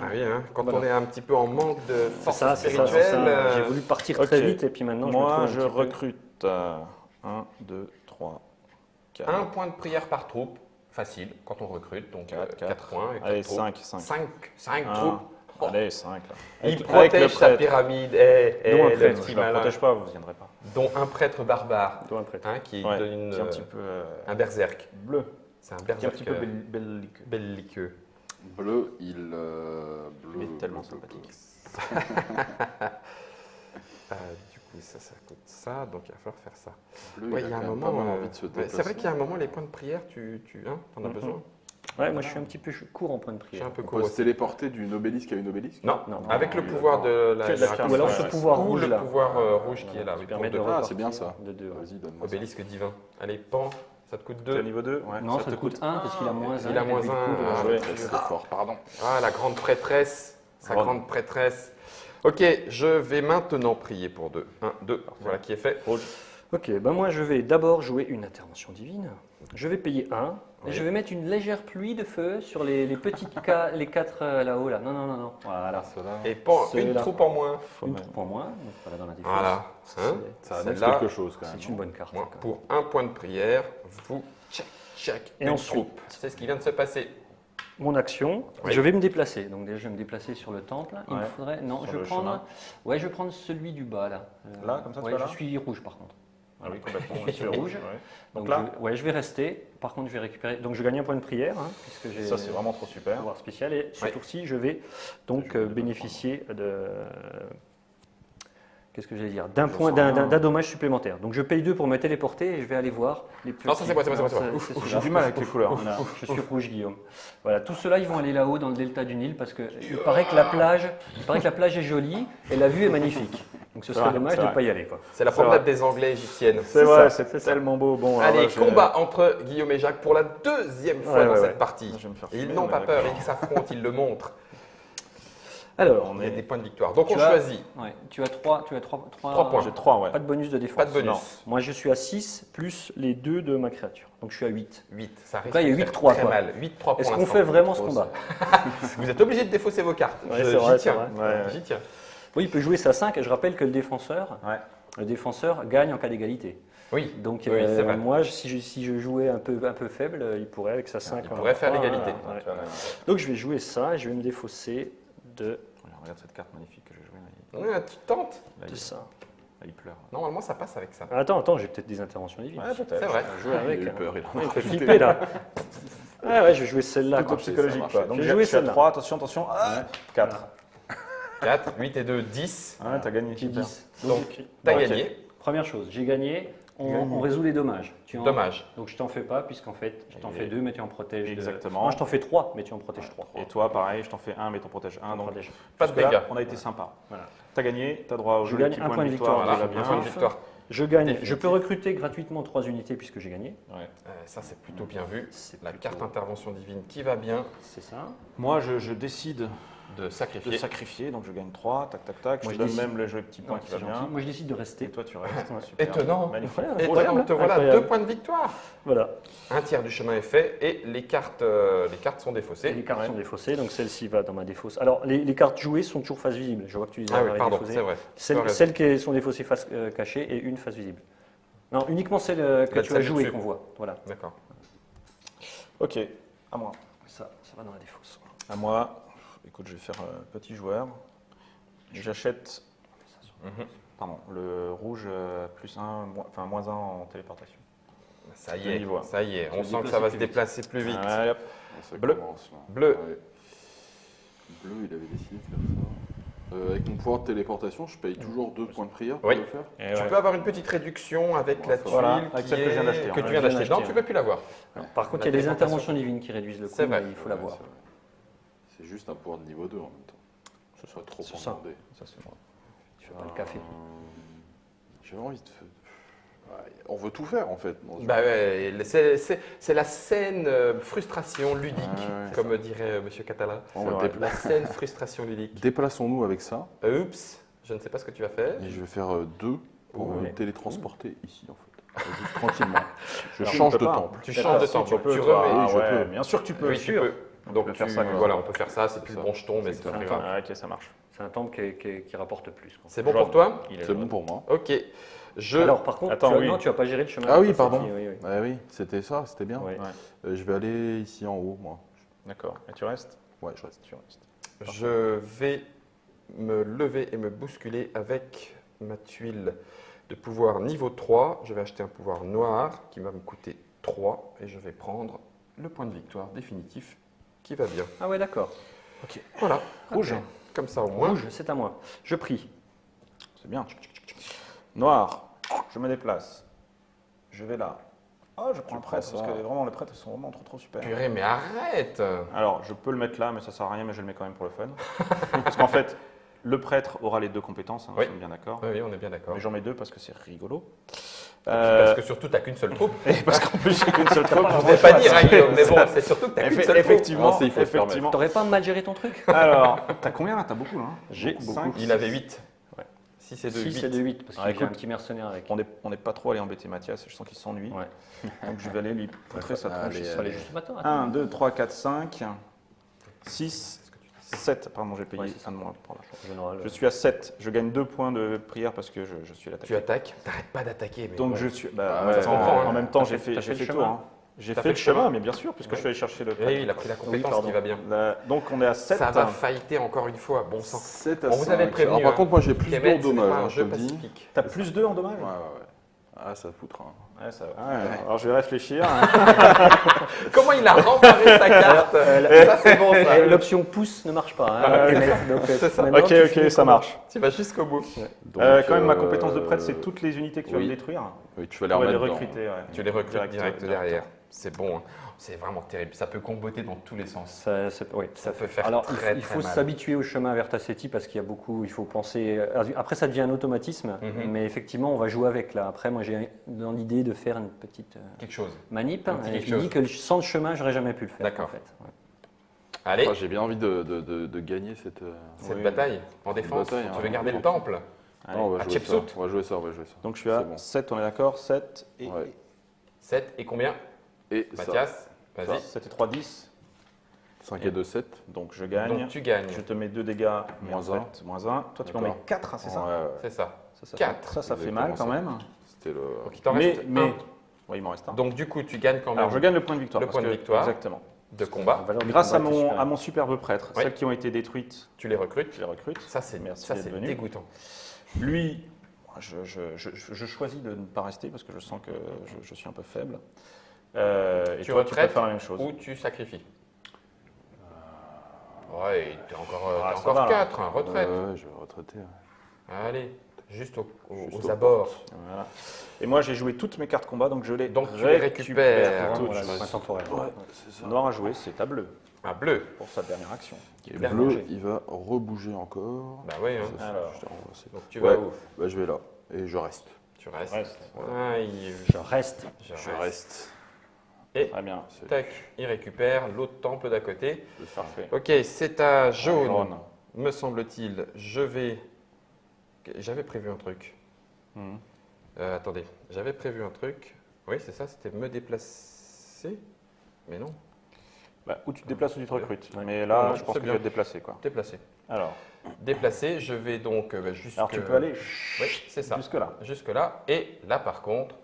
Ah oui, hein, quand Voilà. on est un petit peu en manque de C'est force ça, c'est ça. spirituelle. J'ai voulu partir Ok. très vite et puis maintenant Moi, je je me trouve un petit peu- recrute 1, 2, 3, 4. Un point de prière par troupe, facile quand on recrute, donc 4 4. points. Et Allez, 4 5. 5 Un. troupes. Oh, Allez, 5 là. il Avec le protège sa prêtre. pyramide, Dont un le prêtre, petit Je ne la malin. protège pas, vous ne viendrez pas. Dont un prêtre barbare, Toi, un prêtre. hein, qui Ouais, donne qui est un petit peu un berserk. bleu. C'est un Qui est un berserk petit peu belliqueux. belliqueux. Bleu, il. Il est Bleu, tellement bleu, bleu, sympathique. Du coup, ça coûte ça, donc il va falloir faire ça. bleu. Ouais, Il il y a un quand même moment. pas mal envie de se ouais, déplacer. c'est vrai qu'il y a un moment, les points de prière, t'en as Mhm. besoin. Ouais, moi je suis un petit peu court en point de Je suis prière. un peu On court peut se aussi. téléporter d'une obélisque à une obélisque. Non, Non. avec le Oui, pouvoir de la Que de la miracle. Ou alors ce Ouais, pouvoir Ou rouge le là. pouvoir rouge qui est là, Qui oui, permet de pour Ah, repartir c'est bien ça. de 2. Vas-y, donne-moi ça. obélisque divin. Allez, pan, ça te coûte Tu es 2. au niveau 2 ouais. Non, ça te te coûte 1 parce qu'il a moins 1. Il a moins 1. Ah, ouais. Très fort, pardon. Ah, la grande prêtresse, sa Grande. grande prêtresse. Ok, je vais maintenant prier pour 2. 1, 2, voilà qui est fait. Ok, ben moi je vais d'abord jouer une intervention divine. Je vais payer 1 et Oui. je vais mettre une légère pluie de feu sur les petites les 4 là-haut là. Non, non, non, non. Voilà. Et pan, une Celle-là. troupe en moins. Une troupe en moins, donc voilà dans la défense. Voilà. Hein, Ça annonce celle-là, quelque chose quand même. C'est une bonne carte. moi, quand même. pour un point de prière, vous check Et une ensuite- troupe. C'est ce qui vient de se passer. Mon action, Oui. je vais me déplacer. Donc déjà je vais me déplacer sur le temple. Il me Ouais. faudrait. Non, Sur je le vais prendre. chemin. Ouais, je vais prendre celui du bas là. Là, comme ça, tu ouais, vas je là suis rouge par contre. Ah oui, complètement. Je suis rouge. Ouais. Donc, Donc là, je vais rester. Par contre, je vais récupérer. Donc je gagne un point de prière, hein, puisque j'ai ça c'est vraiment trop super. pouvoir spécial. Et ce Ouais. tour-ci, je vais donc Je vais bénéficier de. Qu'est-ce que j'allais dire D'un Je point, sens d'un rien. d'un dommage supplémentaire. Donc je paye 2 pour me téléporter et je vais aller voir les petits. Non, ça, c'est moi, c'est moi, Non, c'est moi. c'est J'ai celui-là. du mal avec les couleurs. Voilà, je suis rouge, Guillaume. Voilà, tous ceux-là, ils vont aller là-haut dans le delta du Nil parce que il paraît que la plage est jolie et la vue est magnifique. Donc ce serait vrai, dommage c'est de ne vrai. pas y aller, quoi. C'est la C'est promenade vrai. des Anglais égyptiennes. C'est vrai, ça, c'est c'est ça. tellement beau. Bon, alors Allez, là, je- combat entre Guillaume et Jacques pour la deuxième fois Ouais, dans ouais, cette ouais. partie. Je vais me faire Et ils fumer, n'ont on est pas peur, d'accord. ils s'affrontent, ils le montrent. Alors, Il y a des points de victoire. Donc on Tu as- choisit. ouais, tu as 3 Trois points. J'ai 3, ouais. Pas de bonus de défense. Pas de bonus. Non. Moi, je suis à 6 plus les 2 de ma créature. Donc je suis à 8. 8. Ça risque là, il y a de faire 8-3, très quoi. mal. 8-3 pour Est-ce qu'on l'instant. fait vraiment ce Trop, combat Vous êtes obligé de défausser vos cartes. Ouais, J'y c'est vrai, tiens. c'est vrai. Ouais, ouais. J'y tiens. Oui, il peut jouer ça à 5 et je rappelle que le défenseur gagne en cas d'égalité. Oui. Donc Oui, c'est vrai. moi, si je jouais un peu faible, il pourrait avec sa 5. Il pourrait faire l'égalité. Donc je vais jouer ça et je vais me défausser de Regarde cette carte magnifique que je vais jouer. Ouais, tu tentes. Là, ça. il pleure. Normalement, ça passe avec ça. Attends, j'ai peut-être des interventions divines. Ouais, peut-être. C'est vrai. Je vais jouer avec. Il a eu hein. peur, il a Il me fait flipper là. Ah ouais, je vais jouer celle-là. Plutôt quoi. psychologique, marche. quoi. Donc J'ai j'ai joué je suis à celle-là. 3, attention. 4. 4, 8 et 2, 10. Ouais, t'as gagné. J'ai super. 10. Donc, t'as Ok. gagné. Première chose, j'ai gagné. On résout les dommages. Dommage. Donc je t'en fais pas, puisqu'en fait, je t'en Et- fais 2, mais tu en protèges. Exactement. Non, je t'en fais 3, mais tu en protèges 3. Et toi, pareil, je t'en fais 1, mais t'en protèges 1. Donc, Protège. Pas de jusque-là, dégâts. on a été sympa. Voilà. T'as gagné, t'as droit au Je joli gagne petit un point point de de victoire. victoire. Voilà, déjà un bien. point de victoire. Je gagne. Définitif. Je peux recruter gratuitement 3 unités puisque j'ai gagné. Ouais. Ça, c'est plutôt bien vu. C'est La plutôt- carte intervention divine qui va bien C'est ça. Moi, je décide de de sacrifier. sacrifier, donc je gagne 3, tac, tac, tac. Moi, je je donne décide. même le joli petit point Ouais, qui c'est va bien. gentil. Moi, je décide de Et rester. toi, tu restes. Ouais. Super. Étonnant. Magnifique. Incroyable. Et Incroyable, donc, te voilà incroyable. 2 points de victoire. Voilà. Un tiers du chemin est fait et les cartes sont Et défaussées. les cartes Ouais. sont défaussées, donc celle-ci va dans ma défausse. Alors, les cartes jouées sont toujours face visible. Je vois que tu les as Ah oui, pardon, défaussées. c'est vrai. Celles, Tu as raison. celles qui sont défaussées face cachée et une face visible. Non, uniquement celle que Celle tu as du jouée dessus. qu'on voit. Voilà. D'accord. Ok, à moi. Ça va dans la défausse. À moi. Écoute, je vais faire petit joueur. J'achète pardon, le rouge plus 1, enfin moins 1 en téléportation. Ça y Je est, n'y vois. ça y est. Tu On vas sent que déplacer ça va plus se vite. déplacer plus vite. Allez, hop. Ça Bleu. commence, là. Bleu. Ouais. Bleu, il avait décidé de faire ça. Avec mon pouvoir de téléportation, je paye toujours 2 points de prière pour Oui. le faire. Et Tu ouais. peux avoir une petite réduction avec Bon, la ça tuile va. Voilà, avec qui celle que je viens est- d'acheter, que hein. tu viens d'acheter. Je viens Non, tu d'acheter, peux plus l'avoir. Par contre, La il y a des téléportation. interventions divines qui réduisent le coût, C'est vrai. mais il faut Ouais, l'avoir. c'est vrai. C'est juste un pouvoir de niveau 2 en même temps. Ce serait trop C'est en ça. demander. Ça, c'est moi. Tu fais pas le café. J'avais envie de. Ouais, on veut tout faire en fait. dans ce Bah jeu. ouais, c'est la scène frustration ludique, Ouais, ouais. comme dirait Monsieur Catala. On va vrai. dépla- La scène frustration ludique. Déplaçons-nous avec ça Oups, je ne sais pas ce que tu vas faire. et je vais faire 2 pour Ouais. me télétransporter ici en fait. Juste tranquillement. Je Alors, change tu peux de pas. temple. Tu changes de temple, tu peux, tu toi. remets. Oui, je ouais, peux. bien sûr que tu peux. Oui, tu peux. Donc on peut faire ça, quoi. voilà, on peut faire ça, c'est plus le ça. bon jeton, mais c'est pas très grave. Ah, ok, ça marche. C'est un temple qui rapporte plus. quoi. C'est bon Jaune. pour toi? Il est C'est bon jaune. pour moi. Ok. Alors, par contre, Attends, oui. non, tu vas pas gérer le chemin. Ah oui, avec pardon. ceci, oui, oui. Ah oui, c'était ça, c'était bien. Ouais. Ouais. Je vais aller ici en haut, moi. D'accord. Et tu restes? Ouais, je reste. Tu restes. Je vais me lever et me bousculer avec ma tuile de pouvoir niveau 3. Je vais acheter un pouvoir noir qui va me coûter 3 et je vais prendre le point de victoire définitif qui va bien. Ah ouais, d'accord. Voilà, Rouge. Ok. Comme ça au moins. Rouge, c'est à moi. Je prie. C'est bien. Noir. Je me déplace. Je vais là. Oh, je prends le prêtre, prends parce ça. que vraiment, les prêtres, ils sont vraiment trop super. Purée, mais arrête! Alors, je peux le mettre là, mais ça sert à rien, mais je le mets quand même pour le fun. Parce qu'en fait, le prêtre aura les deux compétences, hein, nous Oui. sommes bien d'accord. Oui, on est bien d'accord. Mais j'en mets deux parce que c'est rigolo. Parce que surtout, t'as qu'une seule troupe. Et parce qu'en plus, j'ai qu'une seule troupe. Je ne vais pas dire, hein, Guillaume, mais bon, c'est surtout que t'as qu'une seule troupe. Effectivement, Ah, c'est, il faut se permettre. effectivement. T'aurais pas mal géré ton truc? Alors, t'as combien là? T'as beaucoup là, hein? J'ai Beaucoup. beaucoup. Cinq. Il avait 8. Ouais. 6 et 2, 6 et 2, 8, parce Ah, qu'il y a écoute. un petit mercenaire avec. On n'est pas trop allé embêter Mathias, je sens qu'il s'ennuie. Ouais. Donc je vais aller lui poutrer sa tronche. Allez, Il faut aller juste maintenant. 1, 2, 3, 4, 5, 6, 7. Pardon, j'ai payé Ouais, c'est un de moins pour la chance. Général. Je suis à 7. Je gagne 2 points de prière parce que je suis l'attaqué. Tu attaques, t'arrêtes pas d'attaquer. mais Donc bon. je suis. Ah en ouais, même ça temps, comprend, hein. en même temps, T'as j'ai fait- fait, t'as j'ai fait fait le le tour. chemin. Hein. J'ai T'as fait le fait le chemin, chemin. mais bien sûr, puisque Ouais. je suis allé chercher le Oui, prêtre. il a pris la compétence pardon. qui va bien. Donc on est à 7. Ça va fighter encore une fois, bon sang. 7 à On vous 5. avait prévenu, Alors, par hein. contre, moi j'ai plus Kemet, de ce n'est dommages, pas un hein, je te jeu le dis. pacifique. T'as plus 2 en dommage? Ouais. Ah, ça foutra. Ouais, ça va. Ouais, alors je vais réfléchir. Comment il a remparé sa carte? Ça, c'est bon, ça. L'option pouce ne marche pas. hein. Donc, C'est ça. maintenant, Ok, tu ok, finis ça comment? marche. Tu vas jusqu'au bout. Donc, Quand même, ma compétence de prêtre, c'est toutes les unités que tu vas oui. me détruire. Oui, tu vas les On va les remettre dedans. recruter. Ouais. Tu les recrutes direct directement. derrière. C'est bon, hein. C'est vraiment terrible. Ça peut comboter dans tous les sens. Oui, Ça peut faire Alors, très, il très faut mal. s'habituer au chemin vers Tassetti parce qu'il y a beaucoup, il faut penser. Après, ça devient un automatisme, Mhm. mais effectivement, on va jouer avec là. Après, moi, j'ai dans l'idée de faire une petite Quelque chose. manip. Un petit Et quelque je me dis chose. que sans le chemin, j'aurais jamais pu le faire. D'accord. En fait. Ouais. Allez, Ah, j'ai bien envie de gagner cette. cette Oui. bataille en défense. bataille, Tu hein. veux garder le temple? Allez. Non, on va à jouer ça. Chipsout. On va jouer ça, on va jouer ça. Donc je suis à C'est bon. 7, on est d'accord? 7 et Ouais. 7 et combien? Et ça. Mathias, vas-y. 7 et 3, 10. 5 et 2, 7. Donc je gagne. Donc tu gagnes. Je te mets 2 dégâts, mais Moins en un. fait, moins 1. Toi, tu m'en mets D'accord. 4, c'est ça? Ouais, ouais. C'est ça. Ça, Quatre. Ça fait Exactement mal quand ça. même. C'était le. Donc il t'en reste Mais, un. oui, il m'en reste un. Donc du coup, tu gagnes quand même Alors je gagne le point de victoire. Le parce point de que- victoire. Exactement. de combat. La valeur du Grâce à combat était mon, super. à mon superbe prêtre, Oui. celles qui ont été détruites, Tu les recrutes. je les recrute. Ça, c'est Merci ça, d'être c'est venu. dégoûtant. Lui, moi, je choisis de ne pas rester parce que je sens que je suis un peu faible. Et Tu toi, tu peux retraites faire la même chose. ou tu sacrifies. Ouais, t'es encore, Ah, t'as ça encore va, là. 4, retraite. Ouais, je vais retraiter. Ouais. Allez, juste Juste aux aux abords. Voilà. Et moi, j'ai joué toutes mes cartes combat, donc je les Donc, tu les récupères. toutes. Voilà, le point temporaire. Ouais, c'est ça. Noir à jouer, c'est à bleu Un bleu. pour sa dernière action. Et bien bleu, rangé. il va rebouger encore. Bah oui, hein. Ça, ça, Alors. je te renvoie, c'est- Donc tu Ouais. vas où? Bah, je vais là. Et je reste. Tu restes. Reste. Aïe, Je reste. je Je reste. reste. Très bien. C'est- Tac, il récupère l'autre temple d'à côté. c'est ça. Parfait. Ok, c'est à jaune, Jaune. me semble-t-il. Je vais... J'avais prévu un truc. Mhm. Attendez, j'avais prévu un truc. Oui, c'est ça, c'était me déplacer. Mais non, Bah, ou tu te déplaces ou tu te recrutes. Ouais. Mais là, Non, je pense c'est que bien. je vais te déplacer. Quoi. déplacer. Alors, Déplacer, je vais donc jusque... alors tu peux aller Oui, c'est ça. jusque-là. Jusque-là. Et là, par contre,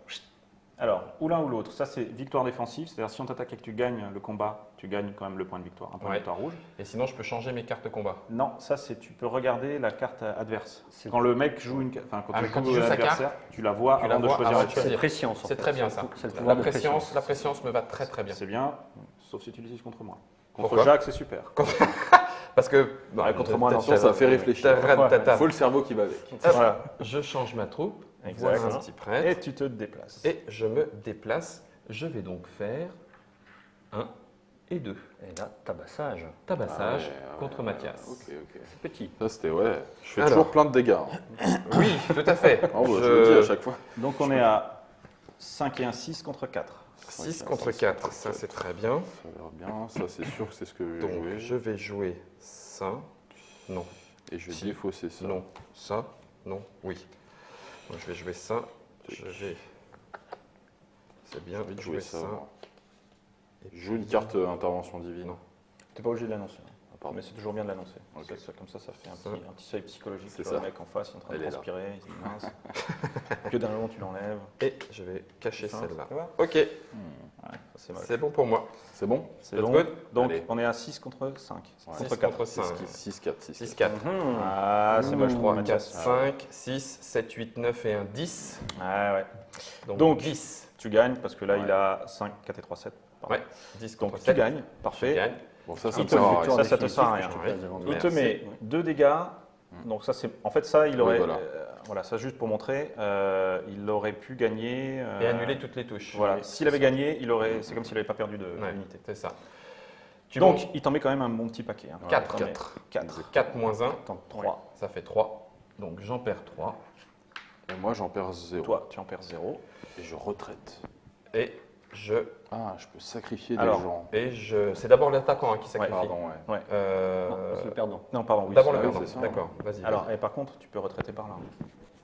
Alors, ou l'un ou l'autre, ça c'est victoire défensive, c'est-à-dire si on t'attaque et que tu gagnes le combat, tu gagnes quand même le point de victoire, un point Ouais. de victoire rouge. et sinon, je peux changer mes cartes combat. Non, ça c'est tu peux regarder la carte adverse. C'est- Quand le mec joue une carte, enfin quand Ah, tu mais quand joues il joue sa l'adversaire, tu la vois tu la avant de vois choisir avant la de carte. choisir. C'est prescience. en C'est fait. très bien ça. C'est le La pouvoir de préscience, la préscience me va très très bien. C'est bien, sauf si tu l'utilises contre moi. Contre Pourquoi Jacques, c'est super. Parce que... Ouais, contre moi, non, Attention, ça fait réfléchir. Tata. Il faut le cerveau qui va avec. Voilà. Je change ma troupe. Exact. Voilà un petit Et prêtre. tu te déplaces. Et je me déplace. Je vais donc faire 1 et 2. Et là, tabassage. Tabassage Ah ouais, contre ouais, Mathias. Ok, ok. C'est petit. Ça, c'était, ouais. Je fais Alors. toujours plein de dégâts. hein. Oui, tout à fait. Oh, bah, je le dis à chaque fois. Donc on est à 5 et un 6 contre 4. 6 contre 4, ça c'est très bien. Ça a l'air bien. Ça, c'est sûr que c'est ce que je vais Donc jouer. je vais jouer ça. Non, Et je vais Si. défausser ça. non, ça, non, oui. Donc je vais jouer ça. Je vais. C'est bien Je vais de jouer jouer ça. ça. Je joue une carte intervention divine. Non. Tu n'es pas obligé de l'annoncer. Pardon. Mais c'est toujours bien de l'annoncer. Ok. Comme ça fait un petit seuil psychologique. C'est Tu vois, ça. le mec en face, il est en train Elle de est là. transpirer, il se dit mince. Que d'un moment, tu l'enlèves. Et je vais cacher Ça, celle-là. tu vois Ok, Ouais, ça, c'est moche. c'est bon pour moi. C'est bon? C'est Let's bon. go. Donc, Allez. on est à 6 contre 5. Ouais. 6 contre 4. contre 5. 6-4. 6-4. Ah, c'est moche. 3, 4, Mathias. 5, 6, 7, 8, 9 et un 10. Ah ouais. Donc, Donc, 10. Tu gagnes parce que là, Ouais. il a 5, 4 et 3, 7. Pardon. Ouais, 10 Donc, contre tu 7. gagnes. Tu Parfait. gagnes. Bon, ça Il me te- sert à rien. ça te sert à rien. Je te place devant Il moi. te met 2 dégâts. Donc ça c'est, en fait ça il aurait, voilà. voilà ça juste pour montrer, il aurait pu gagner. Et annuler toutes les touches. Voilà, Oui, s'il avait gagné, c'est comme s'il n'avait pas perdu de Ouais, d'unité. c'est ça. Tu Donc montes il t'en met quand même un bon petit paquet. Hein. 4. 4. 4 moins 1, Attends, 3. ça fait 3. Donc j'en perds 3. Et moi, j'en perds 0. Toi tu en perds 0. Et je retraite. Et je. Ah, je peux sacrifier Alors, des gens. C'est d'abord l'attaquant qui sacrifie. Pardon, ouais. Non, c'est le perdant. Non pardon, oui. D'abord c'est- le ouais, perdant. c'est ça. D'accord, vas-y. Alors vas-y. et par contre tu peux retraiter par là.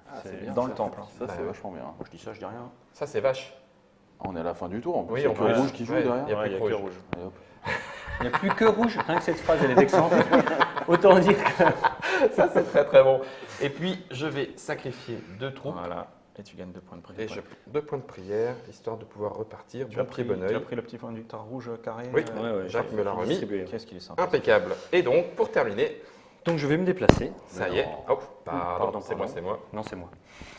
Ah, C'est bien, dans ça. le temple, hein. Ça, c'est Ouais. vachement bien. Moi je dis ça, je dis rien. Ça, c'est vache. Ah, on est à la fin du tour. En plus, Oui, il y a on que peut- rouge qui joue ouais, derrière. il y a Ouais, plus il que y a que rouge. rouge. Allez, hop. Il n'y a plus que rouge. Rien que cette phrase, elle est vexante. Autant dire que. Ça, c'est très très bon. Et puis, je vais sacrifier 2 troupes. Voilà. Et tu gagnes 2 points de prière. Et je 2 points de prière, histoire de pouvoir repartir. Tu as Bon pied, pris, bon tu as oeil. pris le petit point de victoire rouge carré. Oui. Ouais, Jacques me l'a remis. distribué. Qu'est-ce qu'il est sympa. Impeccable. Et donc, pour terminer, Donc je vais me déplacer. ça y est. Hop, pardon, Pardon, c'est moi, pardon. c'est moi. Non, c'est moi.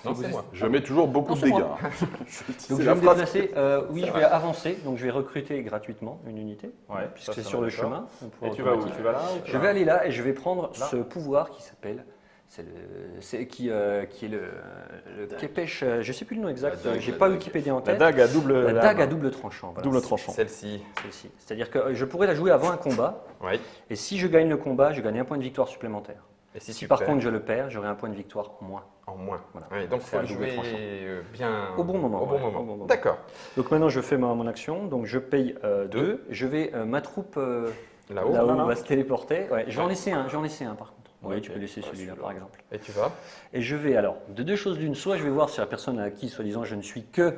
Non, c'est moi. Je mets toujours beaucoup Non, de c'est dégâts. moi. Je vais Donc utiliser je la vais me phrase. déplacer. Oui, je vais avancer. Donc je vais recruter gratuitement une unité. Ouais, puisque ça, c'est ça sur va, le d'accord. chemin. un pouvoir Et tu vas où? automatique. Tu vas là ou tu Je vas vais aller là et je vais prendre Là. ce pouvoir qui s'appelle. Qui est le képèche, je ne sais plus le nom exact, La dague, j'ai la pas dague. Wikipédia en La tête. dague à double La lame. dague à double tranchant. Voilà. Double tranchant. Celle-ci. Celle-ci. C'est-à-dire que je pourrais la jouer avant un combat, Oui. et si je gagne le combat, je gagne un point de victoire supplémentaire. Et si Si tu par perds, contre je le perds, j'aurai un point de victoire en moins. en moins. Voilà. Oui, donc il C'est faut à le double jouer tranchant. bien Au bon moment, Au bon ouais, moment. au bon moment. D'accord. Donc maintenant je fais mon action, donc je paye 2, je vais, ma troupe Là-haut. là-haut là. va se téléporter. Ouais, je vais en Ouais. laisser un, par contre. Oui, Ok. tu peux laisser Ouais, celui-là celui-là. par exemple. Et tu vas Et je vais alors, de deux choses d'une, soit je vais voir si la personne à qui, soi-disant, je ne suis que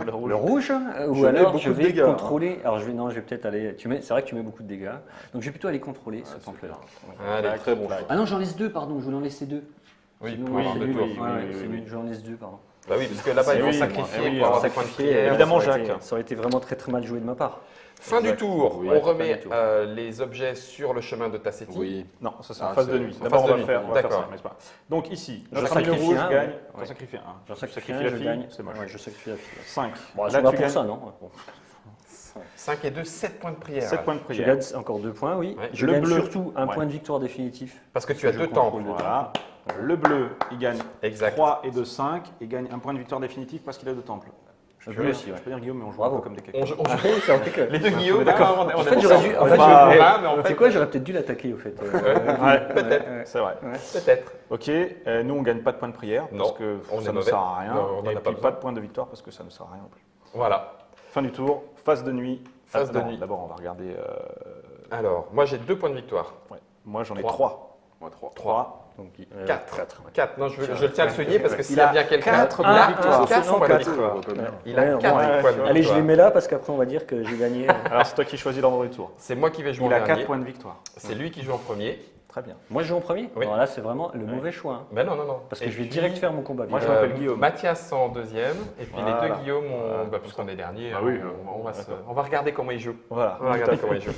Le rouge. le rouge, ou Je mets alors beaucoup je de vais dégâts, hein. contrôler. Alors je vais peut-être aller. C'est vrai que tu mets beaucoup de dégâts. Donc je vais plutôt aller contrôler ce temple-là. Allez, Très bon choix. Ah non, j'en laisse 2, pardon. Je voulais en laisser 2. Oui, Sinon, pour avoir c'est deux nul. tours. Ouais, oui, c'est oui, nul. oui. J'en laisse 2, pardon. Bah oui, parce que là-bas, ils vont Oui, sacrifier oui, pour avoir des sacrifier, points de prière. évidemment. Ça aurait Jacques. été- Ça aurait été vraiment très très mal joué de ma part. Fin du Exact. tour, Oui, on fin remet du tour. Les objets sur le chemin de Tassetti. Oui. Non, ça c'est Ah, en phase c'est- de nuit. en D'abord phase on de va nuit. faire, D'accord. ça, mais c'est pas. Donc ici, Je notre ami le sacrifie rouge un, gagne. ouais. T'en sacrifies un. J'en sacrifie Sacrifie un, la je fille, gagne. c'est moche. Ouais, je sacrifie la fille. 5. Bon, elles Là sont là tu pour gagnes ça, non? Bon. 5 et 2, 7 points de prière. 7 points de Je prière. gagne encore 2 points, oui. Ouais. Je Le gagne bleu. surtout un Ouais. point de victoire définitif. Parce que tu as Je deux contrôle temples. le Voilà. Le bleu, il gagne Exact. 3 et 2, 5. Il gagne un point de victoire définitif parce qu'il a 2 temples. Je Le peux bleu dire- aussi, ouais. Je peux dire Guillaume, mais on joue Bravo. un peu comme des On, caca. on- Ah oui, c'est vrai que. les deux Guillaume, d'accord. on est En fait, bon j'aurais sang. dû. On En est fait, pas- j'aurais- là, mais en Tu sais fait, quoi, j'aurais peut-être dû l'attaquer au fait. Ouais, peut-être. C'est vrai. Peut-être. Ok, nous on gagne pas de points de prière Non, parce que on est ça ne mauvais. sert à rien. Non, on en et a pas puis besoin. pas de points de victoire parce que ça ne sert à rien non plus. Voilà. Fin du tour, phase de nuit. Phase de Non, nuit. D'abord on va regarder. Alors, moi j'ai 2 points de victoire. Ouais. Moi j'en ai Trois. 3. Moi, 3. 3. Donc, 4. 4. Non, je le tiens à le souligner parce que s'il y Il a a bien quelqu'un. quatre Il a points de victoire. 4 points de Quatre. victoire. victoire. Il a Ouais, 4 ouais, points de victoire. Allez, je les mets là parce qu'après on va dire que j'ai gagné. Alors c'est toi qui choisis l'ordre du tour. C'est moi qui vais jouer Il en a 4 dernier. points de victoire. C'est lui qui joue en premier. Très bien. Moi, je joue en premier. Oui. Alors là, c'est vraiment le mauvais choix. hein. Ben non, non, non. Parce que Et je vais puis, direct faire mon combat. Moi, je vite. m'appelle Guillaume. Mathias en deuxième. Et puis les Voilà. deux Guillaume, Voilà. puisqu'on est dernier, Ah oui, on va regarder comment ils jouent. Voilà. On va regarder comment ils jouent.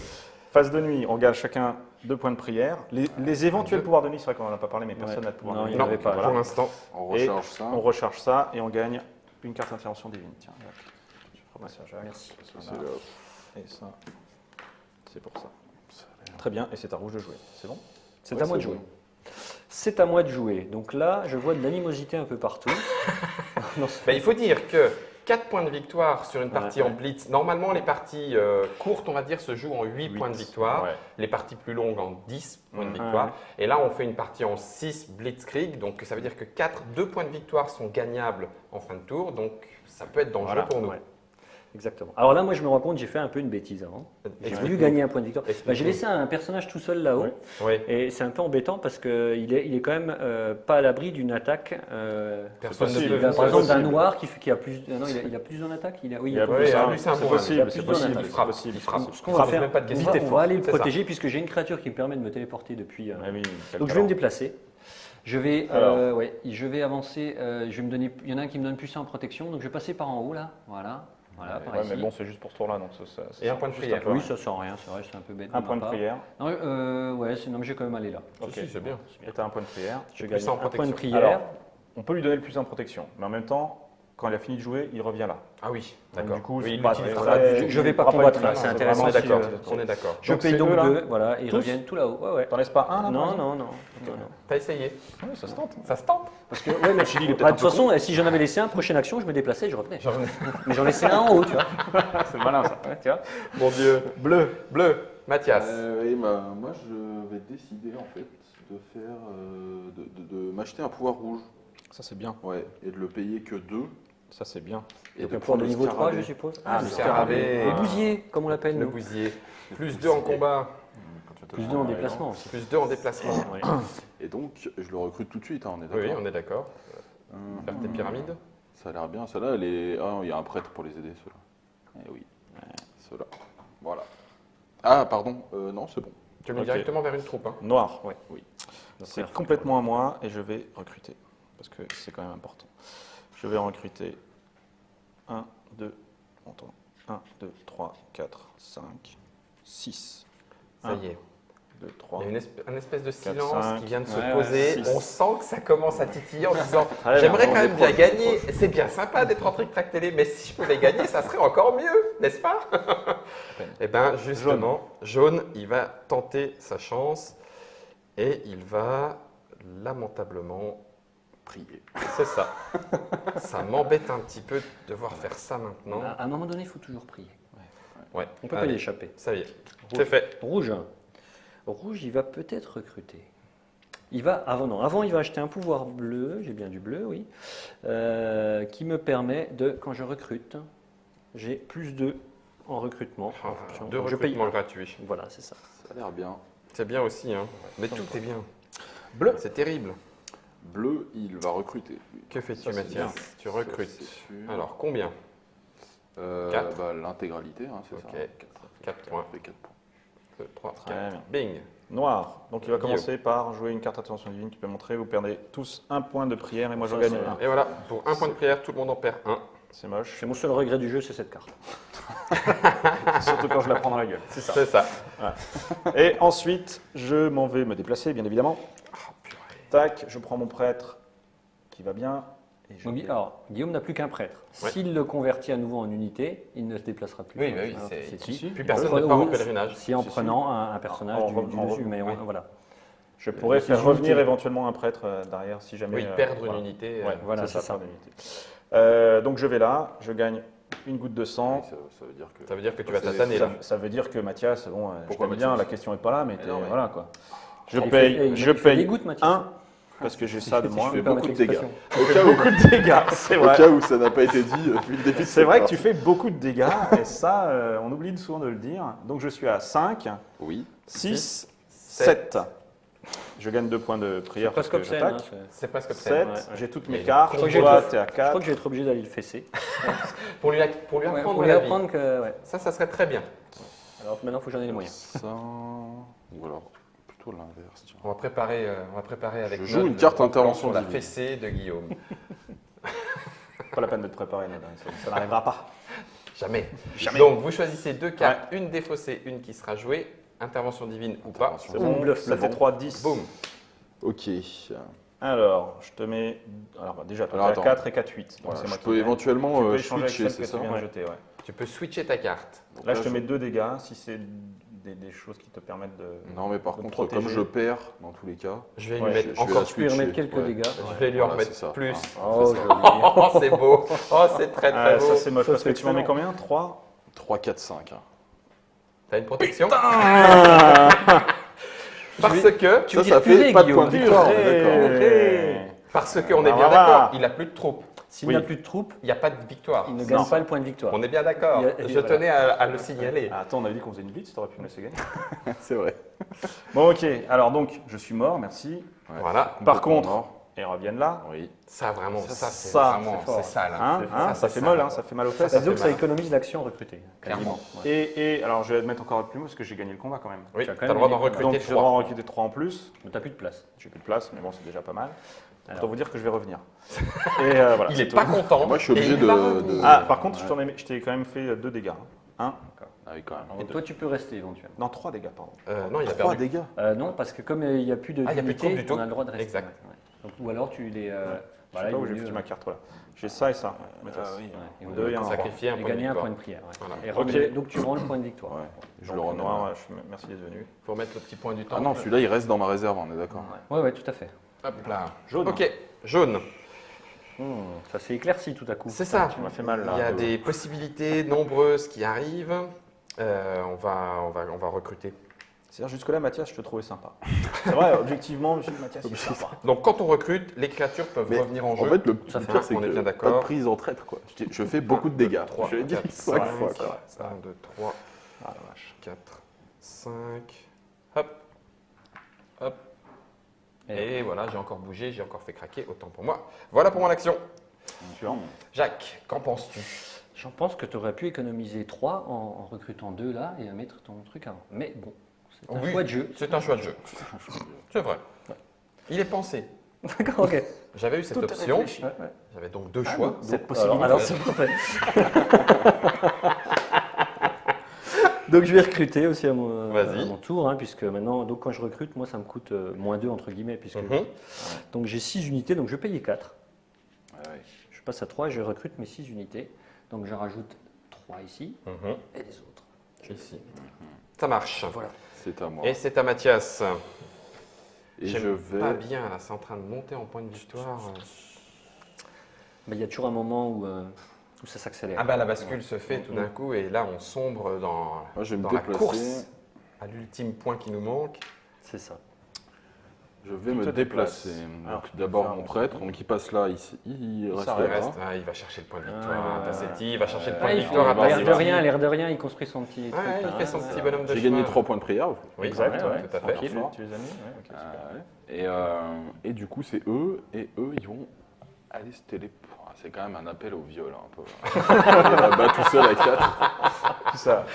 Phase de nuit, on gagne chacun 2 points de prière. Les éventuels pouvoirs de nuit, c'est vrai qu'on n'en a pas parlé, mais personne Ouais. n'a de pouvoir Non, de nuit. il y en Non, avait pas. pour Voilà. l'instant. On Et recharge ça. on recharge ça et on gagne une carte d'intervention divine. Tiens, regarde. Tu feras passer à Jacques. Merci. C'est Voilà. le- Et ça, c'est pour ça. Très bien, et c'est à rouge de jouer. C'est bon? C'est Ouais, à moi de c'est jouer. bon. C'est à moi de jouer. Donc là, je vois de l'animosité un peu partout. Non, c'est- Ben, il faut dire que 4 points de victoire sur une partie Ouais. en blitz. Normalement, les parties courtes, on va dire, se jouent en 8 points de victoire. Ouais. Les parties plus longues en 10 points de Mhm. victoire. Et là, on fait une partie en 6 blitzkrieg. Donc, ça veut dire que 2 points de victoire sont gagnables en fin de tour. Donc, ça peut être dangereux Voilà, pour nous. ouais. Exactement. Alors là, moi, je me rends compte, j'ai fait un peu une bêtise avant. J'ai voulu gagner un point de victoire. Explique-nous. Bah, j'ai laissé un personnage tout seul là-haut. Ouais. Oui. Et c'est un peu embêtant parce qu'il est quand même pas à l'abri d'une attaque. Personne ne possible. peut Par C'est exemple, d'un possible. noir qui a plus. Non, il a plus en attaque. Oui, Il y a plus Oui, plus, en hein, lui, c'est un c'est bon, possible, il y a c'est plus possible, d'en c'est attaque. possible. Il frappe. Ce qu'on va faire, Même pas de on qualité. va aller le C'est ça. protéger puisque j'ai une créature qui me permet de me téléporter depuis. Ah oui, quel Donc je vais talent. me déplacer. Je vais avancer. Je vais me donner. Il y en a un qui me donne plus 1 en protection, donc je vais passer par en haut là. Voilà, par Ouais, ici. mais bon, c'est juste pour ce tour-là, donc ça Et un point de juste prière. peu Oui, rien. ça sert à rien, c'est vrai, c'est un peu bête. Un de point ma de part. prière. Non, ouais, non, mais je vais quand même aller là. Ok. Si, c'est bien. Et t'as un point de prière. Je Plus gagne 1 en un point de protection. prière. Alors, on peut lui donner le plus en protection, mais en même temps, quand il a fini de jouer, il revient là. Ah oui, Donc, d'accord. du coup, Oui, c'est il pas l'utilisera très- pas du tout. je vais pas pourra pas combattre utiliser, là, c'est c'est intéressant. On est vraiment d'accord, si, on est d'accord. Je Donc, paye c'est donc eux, là 2, voilà, ils Tous reviennent tout là-haut. Ouais. T'en laisses pas un là par Non, exemple non. T'as essayé. Ouais, ça se tente. Ça se tente. Parce que, ouais, mais, Chili, il est peut-être bah, un de toute peu façon, si j'en avais laissé un, prochaine action, je me déplaçais et je revenais. J'en ai- Mais j'en laissais un en haut, tu vois. C'est malin ça. Ouais, tu vois. Mon Dieu. Bleu. Bleu. Mathias. Oui, moi je vais décider en fait de faire de m'acheter un pouvoir rouge. Ça c'est bien. Ouais, et de le payer que 2. Ça c'est bien. Et Donc de un pouvoir de prendre le niveau 3, scarabée. je suppose. Ah, le le scarabée. Le bousier, comme on l'appelle, Le nous. bousier. Plus 2 en combat. Plus 2 en déplacement aussi. Plus 2 en déplacement. Ouais. Et donc je le recrute tout de suite, hein, on est Oui, d'accord. on est d'accord. Hum, Faire tes pyramides. Ça a l'air bien. Celle-là, elle est. Ah, il y a un prêtre pour les aider, ceux-là. Eh oui. Ceux-là. Voilà. Ah, pardon. Non, c'est bon. Tu le mets Ok. directement vers une troupe. Hein. Noir. Ouais. Oui. Donc, C'est ouais. complètement à moi et je vais recruter. Parce que c'est quand même important. Je vais recruter 1, 2, 1, 2, 3, 4, 5, 6. Ça y est. 2, 3. Il y a un espèce de 4, silence 5, qui vient de se ouais, poser. ouais, 6. On sent que ça commence à titiller en disant Allez, j'aimerais on quand est même bien proche, gagner. C'est bien sympa d'être en trick-track télé, mais si je pouvais gagner, ça serait encore mieux, n'est-ce pas? Eh bien, justement, jaune, il va tenter sa chance et il va lamentablement Prier. C'est ça. Ça m'embête un petit peu de devoir faire ça maintenant. À un moment donné, il faut toujours prier. Ouais. On peut pas Allez, y échapper. ça y est, c'est fait. Rouge. Rouge, il va peut-être recruter. Avant, il va acheter un pouvoir bleu, j'ai bien du bleu, oui, qui me permet de, quand je recrute, j'ai plus 2 en recrutement. en fonction. Deux Donc, je paye recrutements un. gratuits. Voilà, c'est ça. Ça a l'air bien. C'est bien aussi, hein. Mais tout est bien. Bleu. C'est terrible. Bleu, il va recruter. lui. Que fais-tu, Ça, c'est Mathias? Tu Ça, recrutes. c'est sûr. Alors, combien? Quatre. L'intégralité, hein, c'est Ok. ça. 4 points. Ça fait 4 points. 2, 3, Très 4. bien. Bing. Noir. Donc il va Guillaume. commencer par jouer une carte attention divine qui peut montrer. Vous perdez tous un point de prière et moi je Ça, gagne c'est un. Et voilà, pour un point de prière, tout le monde en perd un. C'est moche. C'est mon seul regret du jeu, c'est cette carte. Surtout quand je la prends dans la gueule. C'est ça. C'est ça. Et ensuite, je m'en vais me déplacer, bien évidemment. Tac, je prends mon prêtre qui va bien. Et je vais- Alors, Guillaume n'a plus qu'un prêtre. Ouais. S'il le convertit à nouveau en unité, il ne se déplacera plus. Oui, bah oui, Alors, c'est si. plus personne Ou- ne part en ou- pèlerinage. Si en Si, si. prenant un personnage En du revenant, dessus, mais oui. voilà. Je pourrais C'est faire une revenir unité. éventuellement un prêtre derrière si jamais. Oui, perdre voilà. une unité. Ouais, Voilà, c'est c'est ça. perdre une unité. Donc je vais là, je gagne une goutte de sang. Oui, ça veut dire que. Ça veut dire que tu vas C'est- tataner Ça, là. ça veut dire que Mathias, bon, je Pourquoi t'aime bien, Mathias la question n'est pas là, mais, Mais non, mais- voilà quoi. Je Il paye, fait- il je fait des paye gouttes, Mathias. 1 parce que j'ai ça de Si moins. je peux fais me permettre beaucoup de dégâts. l'expression. Au cas où, Beaucoup de dégâts, c'est au vrai. cas où ça n'a pas été dit depuis le début. de C'est cette vrai que partie. tu fais beaucoup de dégâts et ça, on oublie souvent de le dire. Donc je suis à 5, Oui. 6, Sept. 7. Je gagne 2 points de C'est prière parce presque que obscène. j'attaque. Hein, C'est presque 7, obscène. Ouais. j'ai toutes Mais mes cartes. je crois que j'ai Toi, tout- t'es à je crois 4. que je vais être obligé d'aller le fesser. Pour lui Ouais, apprendre pour lui la vie. apprendre que. Ouais. Ça serait très bien. Alors maintenant, il faut que j'en ai les moyens. Ça. Ou alors plutôt l'inverse. tiens. On va préparer avec Je joue Nod une carte le plan intervention sur la divine. fessée de Guillaume. Pas la peine de te préparer, Nod, ça n'arrivera pas. Jamais. Jamais. Donc vous choisissez 2 cartes, une défaussée, une qui sera jouée, intervention divine ou pas. Intervention C'est Ou bon, bluff, 7 bluff. et 3, 10. Boum. Ok. Alors, je te mets. Alors, déjà, toi, Alors, t'es attends. à 4 et 4, 8. Donc, Voilà, c'est moi je qui peux gagne. éventuellement Tu peux échanger avec switcher, celle que c'est tu ça viens de Ouais. jeter, ouais. Tu peux switcher ta carte. Donc Là, je te mets 2 dégâts si c'est des choses qui te permettent de. Non, mais par de contre, protéger. comme je perds dans tous les cas, Je vais Ouais, lui mettre je vais encore la Tu peux lui remettre switcher, quelques ouais. dégâts. Je vais lui en Voilà, remettre c'est ça. plus. Ah, Oh, c'est ça. joli. Oh, c'est beau. Oh, c'est très très Ah, beau. ça, c'est moche. Ça, Parce que c'est tu m'en mets excellent. combien 3 3, 4, 5. T'as une protection Ah Parce que, Tu veux Ça dire fait purée, pas de Guillaume. point de victoire, on est d'accord. Purée. parce qu'on est Ah, bien voilà. d'accord, il a plus de troupes. S'il Oui. n'a plus de troupes, Il n'y a pas de victoire. il ne gagne Non. pas le point de victoire. On est bien d'accord. Il y a- Je voilà. tenais à le signaler. Ah, attends, on avait dit qu'on faisait une blitz, t'aurais pu me laisser gagner. C'est vrai. Bon, ok. Alors donc, je suis mort, merci. Ouais. Voilà. Par Complètement contre, mort. ils reviennent là. Oui. Ça, vraiment, Ça, ça, c'est ça, vraiment, c'est fort. c'est sale. Hein, C'est- hein, ça c'est fait sale. mal, hein, ça fait mal aux fesses. Ça fait donc ça mal. économise l'action recrutée. Clairement. Ouais. Et alors, je vais mettre encore plus mot parce que j'ai gagné le combat quand même. Oui, Tu as tu quand as même le droit d'en gagné. recruter Donc, je dois en 3. recruter 3 en plus. Mais t'as plus de place. J'ai plus de place, mais bon, c'est déjà pas mal. Alors. Autant vous dire que je vais revenir. Et voilà, Il c'est n'est tout. pas content. Moi, je suis et obligé il va de- revenir. Ah, par contre, Ouais. je t'ai quand même fait 2 dégâts. Un. Ah oui, quand même. Et toi, tu peux rester éventuellement. Non, 3 dégâts, pardon. Non, il a 3 perdu. dégâts. Non, parce que comme il n'y a plus de Ah, il y a plus de troupes d'unités, du tout. on a le droit de rester. Exact. Ouais. Donc, ou alors tu les. Je voilà, sais pas il où vaut j'ai mieux, foutu ma carte, voilà. J'ai ça et ça. Maîtresse. ouais, il vaut Deux mieux et un roi. Sacrifier un et point de gagner un victoire. point de prière. ouais. Voilà. Et Ok. donc tu rends le point de victoire. Ouais. Je Donc, le remets. noir, merci d'être venu. Il faut mettre le petit point du temps. Ah non, celui-là, il reste dans ma réserve, on est d'accord. Ouais, ouais, tout à fait. Hop là. Jaune. Ok, jaune. Ça s'est éclairci tout à coup. C'est ça. Tu m'as fait mal là. Il y a des possibilités nombreuses qui arrivent. On va recruter. C'est-à-dire, jusque-là, Mathias, je te trouvais sympa. C'est vrai, objectivement, je suis Mathias, il est sympa. Donc quand on recrute, les créatures peuvent Mais revenir en En jeu. fait, le Ça fait pire, c'est on est bien que pas d'accord. de prise en traître, quoi. Je fais beaucoup de dégâts. 3, Je l'ai dit 4, 5 5, fois, quoi. 1, 2, 3, Ah la vache. 4, 5. Hop. Hop. Et voilà, j'ai encore bougé, j'ai encore fait craquer, autant pour moi. Voilà pour mon action. Suivant. Jacques, qu'en penses-tu? J'en pense que tu aurais pu économiser 3 en recrutant 2 là et à mettre ton truc avant. Mais bon, c'est un Oui, choix de jeu. C'est un choix de jeu. C'est vrai. Il est pensé. D'accord, ok. J'avais eu cette Tout est option. réfléchi. Ouais, ouais. J'avais donc 2 choix. Cette possibilité. Alors c'est parfait. Donc je vais recruter aussi à Vas-y. mon tour, hein, puisque maintenant, donc quand je recrute, moi ça me coûte moins 2 entre guillemets, puisque Mhm. donc j'ai 6 unités, donc je vais payer 4. Ouais, ouais. Je passe à 3 et je recrute mes 6 unités. Donc je rajoute 3 ici Mhm. et les autres. Ici. Ça marche. Voilà. C'est à moi. Et c'est à Mathias. Et J'aime je vais. pas bien, là, c'est en train de monter en point de victoire. Mais il y a toujours un moment où ça s'accélère. Ah bah la bascule se fait tout d'un coup et là on sombre dans, Moi, je vais me dans la déplacer. course à l'ultime point qui nous manque. C'est ça. Je vais Tu me te déplacer. déplaces. Donc, Alors, tu peux d'abord faire mon un prêtre, petit donc il passe là, ici. Il reste s'arrête. là. Il va chercher le point de victoire. Ah, Tassetti, il va chercher le ouais, point de il victoire à fait, l'air de Tassetti. rien, l'air de rien, il construit son petit truc. Ouais, il là, fait son hein, petit ça. bonhomme de J'ai chemin. gagné 3 points de prière. Oui, Exact, tout ouais. à fait. Tranquille, Fort. tu les as mis ouais, ok, super. Et du coup, c'est eux. Et eux, ils vont aller se téléporter. C'est quand même un appel au viol, un peu. Là-bas, tout seul à 4. Tout ça.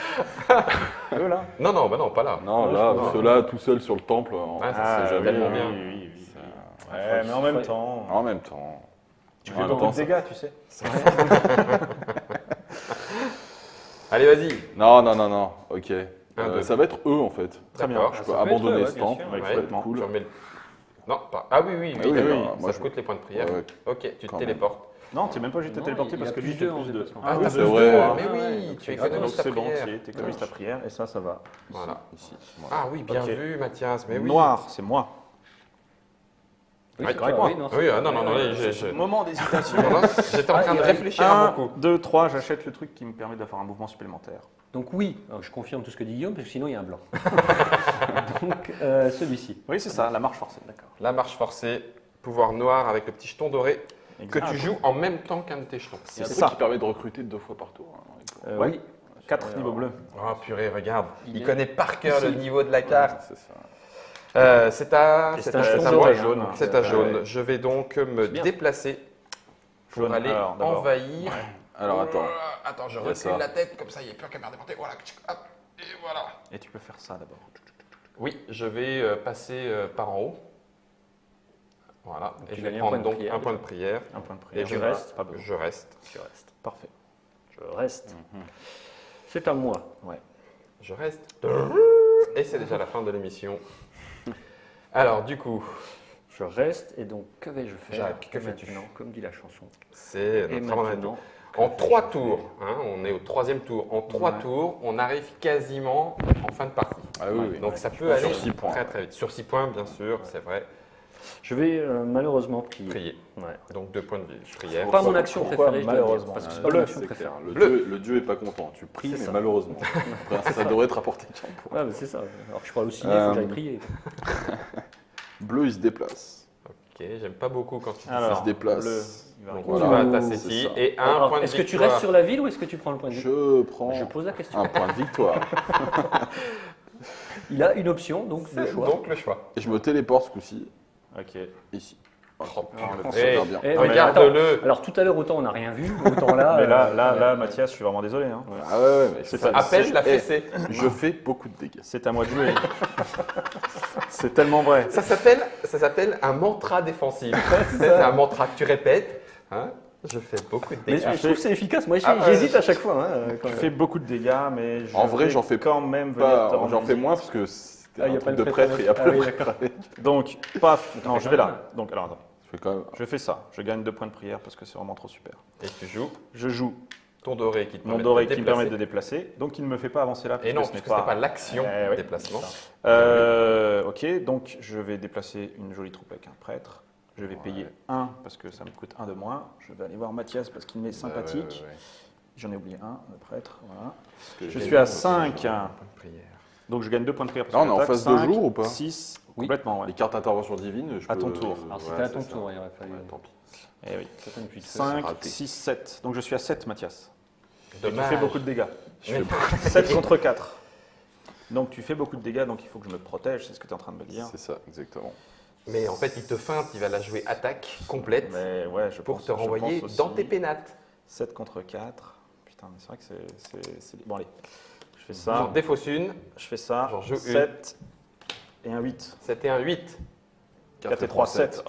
Eux là Non, non, bah non, pas là. Non, là, ceux-là, tout seul sur le temple. Ah, ça, c'est oui, tellement oui, bien. oui, oui. Ça- Ouais, mais en même temps, En même temps. tu en fais même beaucoup temps, de dégâts, tu sais. Allez, vas-y. Non, non, non, non. Ok. Un, deux. Ça va être eux, en fait. Très bien. D'accord. Je Ça peux peut être abandonner eux, ce ouais, bien temple. sûr. Ouais, Ouais, complètement cool. tu remets le- Non, pas. Ah oui, oui, Ah oui, oui, d'accord. oui, moi, Ça je- coûte les points de prière. Ouais, Ok, tu te quand même. téléportes. Non, t'es même pas obligé de te Non, téléporter il parce a que plus lui, deux il en plus 2. déplacement. Ah oui, t'as c'est plus vrai. deux. Ah, Mais ouais, oui, donc tu c'est économises Donc ta c'est bon, prière. tu économises ta prière et ça va. Voilà. Ici. Voilà. Ah oui, bien Ok. vu, Mathias. Mais oui. Noir, c'est moi. Oui, Ouais, c'est correct, toi, moi. oui, non, Oui, c'est- ah, non, non, non, ouais, j'ai- j'ai- Moment d'hésitation. Non, non, j'étais en train de réfléchir à mon 1, coup. 2, 3, j'achète le truc qui me permet d'avoir un mouvement supplémentaire. Donc oui, alors, je confirme tout ce que dit Guillaume, parce que sinon il y a un blanc. Donc celui-ci. Oui, c'est ça, la marche forcée. D'accord. La marche forcée, pouvoir noir avec le petit jeton doré que Exact. tu joues en même temps qu'un de tes jetons. C'est C'est ça ça. qui permet de recruter 2 fois par tour. Hein. Ouais. Oui. 4 niveaux bleus. Oh purée, regarde. Il Il est connaît par cœur le ici. niveau de la carte. C'est ça. C'est à C'est moi. un jeton doré, jaune. hein. C'est à Ouais. jaune. Je vais donc me C'est bien. déplacer pour Jaune, aller alors, d'abord. envahir. Alors attends. Attends, je Il y a recule ça. la tête, comme ça il n'y a plus qu'à me déporter. Voilà. Hop, et voilà. Et tu peux faire ça d'abord. Oui, je vais passer par en haut. Voilà. Et tu je vais gagnes un prendre point de donc prière, un point de prière. Un point de Et prière. je tu reste. restes. Pas besoin. Je reste. Je reste. Parfait. Je reste. Mhm. C'est à moi. Ouais. Je reste. Et c'est déjà la fin de l'émission. Alors, du coup, Je reste. Et donc, que vais-je faire Jacques, que fais-tu? maintenant, comme dit la chanson. c'est Et notre avant maintenant, En que 3 vais-je tours, faire hein, on est au 3e tour. En 3 Ouais. tours, on arrive quasiment en fin de partie. Ah oui, oui. Donc ça peut Sur aller 6 points. très très vite. Sur 6 points, bien sûr, c'est vrai. Je vais malheureusement prier. Prier. Ouais. Donc 2 points de prière. Pas mon action Pourquoi préférée, je dois malheureusement dire, parce que c'est Ah, pas mon bleu, action c'est préférée. clair. Le dieu est pas content. Tu pries, C'est mais ça. malheureusement. Après, ça devrait te rapporter 15 points. Ouais, mais c'est ça. Alors que je parle au ciné, il faut que j'aille prier. Bleu, il se déplace. Ok, j'aime pas beaucoup quand tu dis Alors, se déplace. bleu, il va Donc arriver. voilà, Ouh, Tassetti c'est ça. et un Alors, point de est-ce que tu victoire. restes sur la ville ou est-ce que tu prends le point de vue Je prends Je pose la question. un point de victoire. Il a une option, donc le C'est choix. donc le choix. Et je me téléporte ce coup-ci, Ok. ici. Oh, Alors, le On premier. se bien. Eh, Non, mais regarde-le. Alors tout à l'heure, autant on n'a rien vu, autant là. Mais là, Mathias, je suis vraiment désolé. Hein. Ah ouais, mais C'est ça- pas- Appelle la Eh, fessée. Je fais beaucoup de dégâts. C'est à moi de jouer. C'est tellement vrai. Ça s'appelle un mantra défensif. C'est un mantra que tu répètes. Hein, je fais beaucoup de Mais dégâts. je trouve que c'est efficace. Moi, Ah, ouais. j'hésite à chaque fois. Quand Je même. fais beaucoup de dégâts, mais je En vrai, vais j'en fais quand même venir Pas- te rendre J'en fais visite. moins parce que c'était Ah, il y un a pas truc le de prêtre prêtre, il y a avec. pas Ah oui, de d'accord. prêtre. Donc, paf. Non, fais je vais quand là. Donc, alors attends. Je fais quand même. Je fais ça. Je gagne 2 points de prière parce que c'est vraiment trop super. Et tu joues Je joue ton doré qui te mon permet doré de qui me déplacer. permet de déplacer, donc il ne me fait pas avancer là. Et non, parce parce que que ce n'est pas l'action oui. déplacement. Ok, donc je vais déplacer une jolie troupe avec un prêtre. Je vais payer 1 parce que ça me coûte 1 de moins. Je vais aller voir Mathias parce qu'il m'est sympathique. Ouais. J'en ai oublié un, le prêtre. Voilà. Parce que Je j'ai- suis à 5. Point de prière. Donc je gagne 2 points de prière. Là, on est en phase de jour ou pas 6, Oui. complètement, ouais. Les cartes intervention divine, je À peux- ton tour. Alors Ouais, c'était à c'est ton ça. tour, il aurait fallu. Ouais, tant pis. Eh oui. Ça donne plus de feu. 5, raté. 6, 7. Donc je suis à 7, Mathias. Et tu Dommage. fais beaucoup de dégâts. Je fais- 7 contre 4. Donc tu fais beaucoup de dégâts, donc il faut que je me protège, c'est ce que tu es en train de me dire. C'est ça, exactement. Mais en fait, il te feinte, il va la jouer attaque complète Mais ouais, je pour pense, te renvoyer je pense dans aussi. tes pénates. 7 contre 4. Putain, mais c'est vrai que c'est... Bon allez, je fais J'en ça, défausse une, je fais ça. j'en joue une. 7 et un 8. c'était un 8. 4 et 3, 7.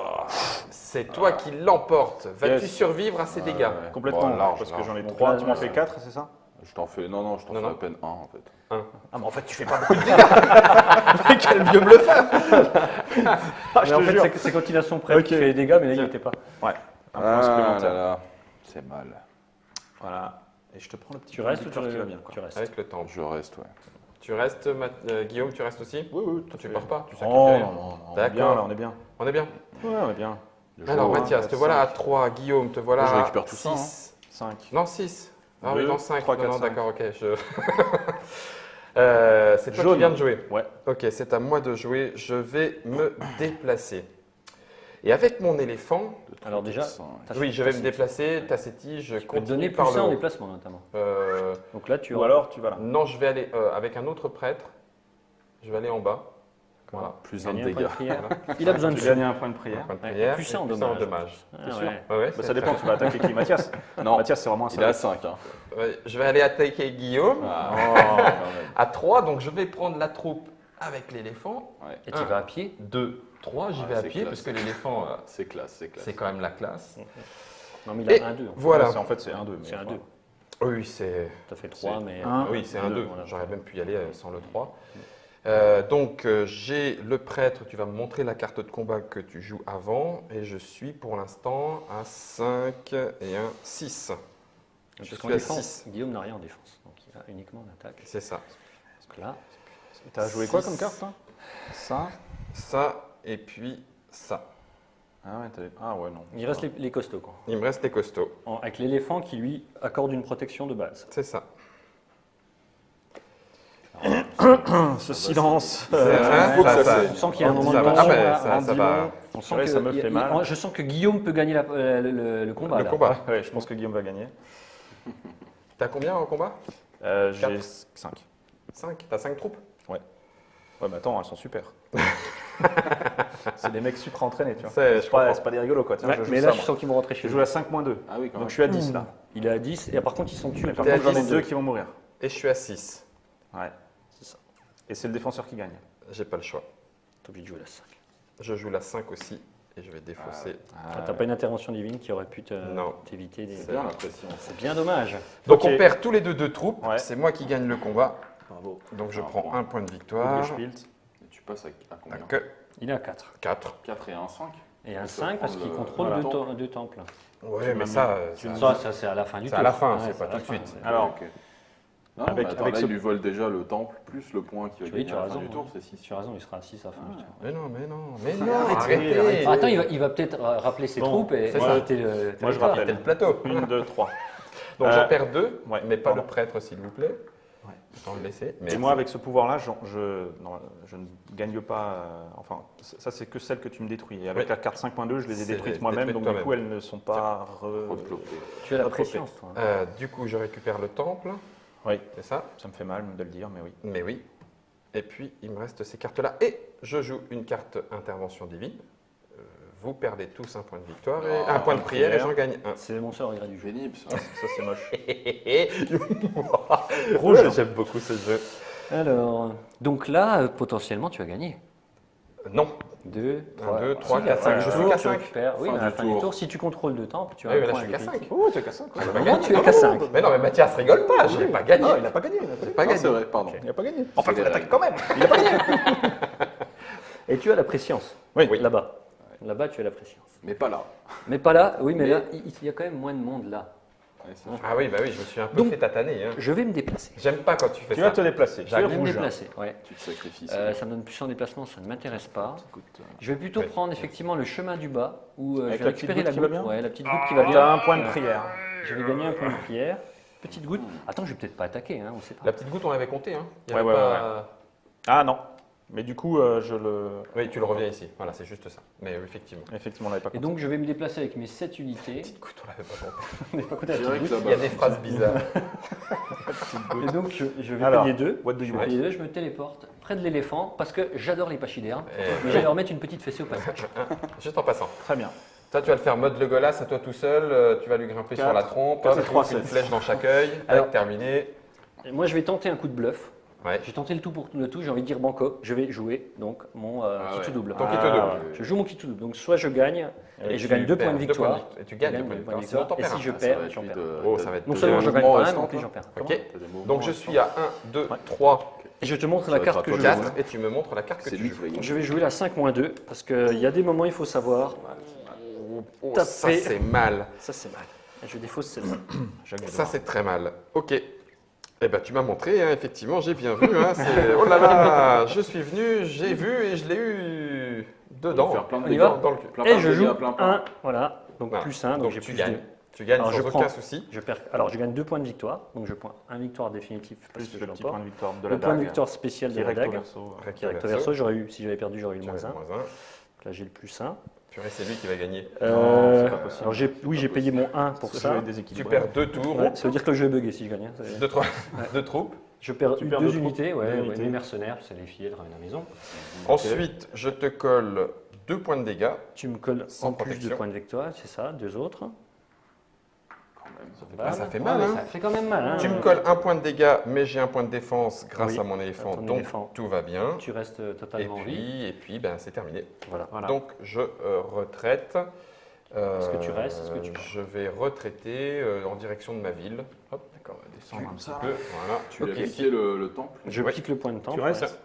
C'est toi qui l'emportes. Vas-tu Yes. survivre à ces dégâts? Ouais. Complètement, Bon, large, parce que large. j'en ai Donc 3. là, Tu m'en ouais. fais 4, c'est ça? Je t'en fais. Non, je t'en Non, fais non. à peine un en fait. Ah, mais en fait, tu fais pas beaucoup de dégâts. Mais quel vieux bluffeur. Ah, Mais en fait, c'est quand il a son prêtre Ok. qui fait les dégâts, mais là, il n'y était pas. Ouais, un point supplémentaire. là. C'est mal. Voilà. Et je te prends le petit Tu restes ou conducteur qui va bien, quoi. tu restes Avec le temps. Je reste, ouais. Tu restes, Guillaume, tu restes aussi? Oui, oui, Tu pars pas? Tu Oh, sacrifies rien. non, on est bien, D'accord. là, on est bien. On est bien. Ouais, on est bien. Je Alors, joue, hein. Mathias, te 4, voilà à 5. 3. Guillaume, te voilà Moi, je à récupère tout ça, 6. 5. Non, 6. Ah oui, Deux, non, 5. 3, non, 4, non, 5. d'accord, ok. C'est toi Jaune. qui viens de jouer. Ouais. Ok, c'est à moi de jouer. Je vais me déplacer. Et avec mon éléphant, Alors déjà, oui, je vais me déplacer. Tassetti, je Tu peux te donner continue plus par le 1 en haut. déplacement notamment. Euh, Donc là, tu Ou as alors, tu vas là. non, je vais aller avec un autre prêtre. Je vais aller en bas. Voilà. Plus un de gagné un point de dégâts. prière. Il a besoin de Tu sous. gagnes un point de prière. Point de Ouais, prière. plus un en et dommage. Ah, T'es sûr ouais, ouais, Bah, c'est ça dépend, très- tu vas attaquer qui, Mathias? Non, Mathias, c'est vraiment un il est à salaud. 5. Hein. Ouais, je vais aller attaquer Guillaume Ah, Oh. quand même. à 3. Donc je vais prendre la troupe avec l'éléphant. Et tu vas à pied. 2, 3, j'y Ouais, vais à c'est pied classe. parce que l'éléphant, C'est classe, c'est classe. c'est quand même la classe. Non, mais il Et a 1-2. voilà. En fait, c'est 1-2. C'est un 2. Oui, c'est. Tu as fait 3, mais. un. Oui, c'est un 2. voilà. J'aurais même pu y aller sans le 3. Donc, j'ai le prêtre. Tu vas me montrer la carte de combat que tu joues avant. Et je suis pour l'instant à 5 et un 6. Je Parce suis qu'en à défense, 6. Guillaume n'a rien en défense. Donc il a uniquement en attaque. C'est ça. Parce que là, T'as joué quoi 6. comme carte, toi? Ça. Ça et puis ça. Ah ouais, ah ouais, non. il reste les costauds. Quoi. Il me reste les costauds. Avec l'éléphant qui lui accorde une protection de base. C'est ça. Ce silence. Hein, faut que ça ça- On sent qu'il y a un moment ça de va. tension. Ah ben, là, ça- en ça disant, va. on sent Ouais, que ça me fait mal. je sens que Guillaume peut gagner le combat. Le là. combat. Ouais, je pense que Guillaume va gagner. T'as combien en combat? J'ai 5. 5. T'as 5 troupes? Ouais, mais attends, elles sont super. C'est des mecs super entraînés, tu vois. C'est- je comprends. C'est pas des rigolos, quoi. Tiens, Ouais, je joue mais ça, là, je moi. sens qu'ils vont rentrer chez Je eux. joue à 5-2. Ah oui, quand Donc même. je suis à 10 là. Il est à 10, et par contre, ils sont dessus. Par T'es à contre, j'en ai 10. 2 qui vont mourir. Et je suis à 6. Ouais, c'est ça. Et c'est le défenseur qui gagne. J'ai pas le choix. T'es obligé de jouer la 5. Je joue la 5 aussi. Et je vais défausser. T'as pas une intervention divine qui aurait pu Non. t'éviter des. C'est bien la pression. C'est bien dommage. Donc Ok. on perd tous les deux troupes. Ouais. C'est moi qui gagne le combat. Bravo. Donc je Un prends point. un point de victoire. Gespielt. Et tu passes à combien Donc Il est à 4. 4. 4 et 1, 5. Et un Il faut 5 parce prendre qu'il le- contrôle voilà. deux temples. Ouais, mais m'as ça, Ça, c'est à la fin du c'est tour. à la fin, Ouais, c'est pas à tout la de fin, suite. ouais. Alors, Ok. Non, avec- mais attends, avec là, ce- il lui vole déjà le temple, plus le point qui va Oui, gagner tu à as la fin raison. du tour, c'est 6. Tu as raison, il sera à 6 à la fin du tour. Mais non, Arrêtez, arrêtez. Ah, attends, il va peut-être rappeler ses Bon, troupes et c'est ça. éviter le Moi, je territoire. rappelle. le plateau. 1, 2, 3. Donc Euh, j'en perds 2, ouais, mais pas pardon. le prêtre s'il vous plaît. Autant le laisser. Et moi, avec ce pouvoir-là, je ne gagne pas. Enfin, ça, c'est que celles que tu me détruis. Et avec Oui. la carte 5.2, je les ai C'est détruites les moi-même, détruites donc toi-même. du coup, elles ne sont pas. Tu as la Retropé. préscience, toi. hein. Du coup, je récupère le temple. Oui, C'est ça? ça me fait mal de le dire, mais oui. Mais oui. Et puis, il me reste ces cartes-là. Et je joue une carte intervention divine. Vous perdez tous un point de victoire et un point de prière et j'en gagne un. C'est mon seul regret du jeu. Pénible, ça. Ça, c'est moche. Rouge. J'aime beaucoup ce jeu. Alors, donc là, potentiellement, tu as gagné. Non. 2, 1, 2, 3, 4, 5. Je suis qu'à 5. Oui, Fin mais à la du fin du tour. tour, si tu contrôles deux temples, tu as Oui, un mais là, point je suis qu'à définitif. 5. Oh, tu as qu'à 5. J'ai pas gagné. Tu es qu'à 5. Mais non, mais Mathias rigole pas. Je n'ai pas gagné. Non, il n'a pas gagné. Il n'a pas J'ai gagné. pas Non, gagné. c'est vrai, pardon. Il n'a pas gagné. Enfin, il C'est attaque les quand même. Il n'a pas gagné. Et tu as la préscience. Oui. Là-bas. Là-bas, tu as la préscience. Mais pas là. Mais pas là, oui, mais Mais- là, il y a quand même moins de monde là. Ouais, c'est- Ah oui, bah oui, je me suis un peu Donc- fait tataner. Hein. Je vais me déplacer. J'aime pas quand tu fais Tu ça. vas te déplacer. Tu Je es vais me rouge. déplacer, ouais. Tu te sacrifies. Ça me donne plus en déplacement, ça ne m'intéresse pas. Écoute, Je vais plutôt Oui. prendre effectivement le chemin du bas où je Avec vais la petite récupérer la goutte qui va goutte. bien Ouais, la petite goutte qui va Tu bien. as un point de prière. Je vais gagner un point de prière. Petite goutte. Attends, je vais peut-être pas attaquer, hein, on sait pas. La petite goutte, on l'avait compté. Hein. Il y Ouais, avait ouais, pas- Ah non. Mais du coup, je le. Oui, tu le reviens ici. Voilà, c'est juste ça. Mais effectivement. Effectivement, on l'avait pas Et compté. donc je vais me déplacer avec mes 7 unités. Petite goutte, on l'avait pas compté. On n'est pas compté la petite direct goutte. là-bas. Il y a des phrases bizarres. Et donc je vais Alors, payer 2. what do you Je vais want payer 2, je me téléporte près de l'éléphant parce que j'adore les pachydermes. Et- Mais je vais leur mettre une petite fessée au passage. Juste en passant. Très bien. Toi, tu vas le faire mode Legolas à toi tout seul. Tu vas lui grimper sur Quatre. la trompe. 4 et hop, 3, une 7. flèche dans chaque œil. Alors- Tac, terminé. Et moi je vais tenter un coup de bluff. Ouais. J'ai tenté le tout pour le tout, j'ai envie de dire banco. Je vais jouer donc mon kit ouais. double. Ton kit Ah, double. Je joue mon kit double. Donc soit je gagne et je tu gagne 2 perds points de deux points victoire. Et tu gagnes Je 2 gagne points de deux points de victoire. Sinon, t'en victoire. Et perds si je un. ça perds, va être j'en vite, perds. Oh, ça va être Non deux seulement je gagne mouvements pas un, mais restants, en plus quoi. j'en perds. Ok. Comment T'as des mouvements Donc je restants. suis à 1, 2, 3, Et je te montre Ça la va carte être que à je toi de joue. Quatre, et tu me montres la carte que C'est tu lui qui joues. va gagner. Je vais jouer la 5-2 parce qu'il y a des moments il faut savoir. Oh, Taper. ça c'est mal. Ça c'est mal. Je défausse celle-là. Ça c'est très mal. Ok. Eh ben tu m'as montré, hein, effectivement, j'ai bien vu. Hein, oh là là, je suis venu, j'ai vu et je l'ai eu dedans. Faire plein de On y dégâts. va dans le cul. Plein, Et plein je de joue dégâts, plein, plein. 1, voilà, donc Voilà. plus 1, donc j'ai tu plus gagnes. 2. Tu gagnes Alors, sans je aucun prends- souci. Alors je gagne 2 points de victoire, donc je prends un victoire définitif parce Plus que je le petit l'emporte. point de victoire de la Le point de dague. victoire spécial de Qui la recto dague. verso. Qui est recto verso, j'aurais eu, si j'avais perdu, j'aurais eu le Tu as moins 1. moins un. Là j'ai le plus 1. Purée, c'est lui qui va gagner. Non, c'est pas possible. Alors oui, j'ai payé mon 1 pour Je ça. vais Tu déséquilibrer. perds 2 tours, Ouais, ça veut dire que le jeu est bugué si je gagne. hein. 2 troupes. Je perds Tu perds 2 deux unités, troupes, ouais, deux ouais, unités. mes mercenaires, c'est les filles, elles ramènent à la maison. Ensuite, je te colle 2 points de dégâts. Tu me colles Sans en plus protection. de points de victoire, c'est ça, 2 autres. Quand même, ça fait Voilà. ça fait Ouais, mal, mais hein. Ça fait quand même mal. hein. Tu me colles 1 point de dégâts, mais j'ai un point de défense grâce Oui, à mon éléphant, ton donc éléphant. tout va bien. Tu restes Et totalement en vie. puis ben, c'est terminé. Voilà. Voilà. Donc je retraite. Est-ce que tu restes, est-ce que tu pars Je vais retraiter en direction de ma ville. Hop, D'accord, on va descendre un petit un peu. peu, voilà. Tu Ok. as piqué le temple. Je Ouais. pique le point de temps. Tu restes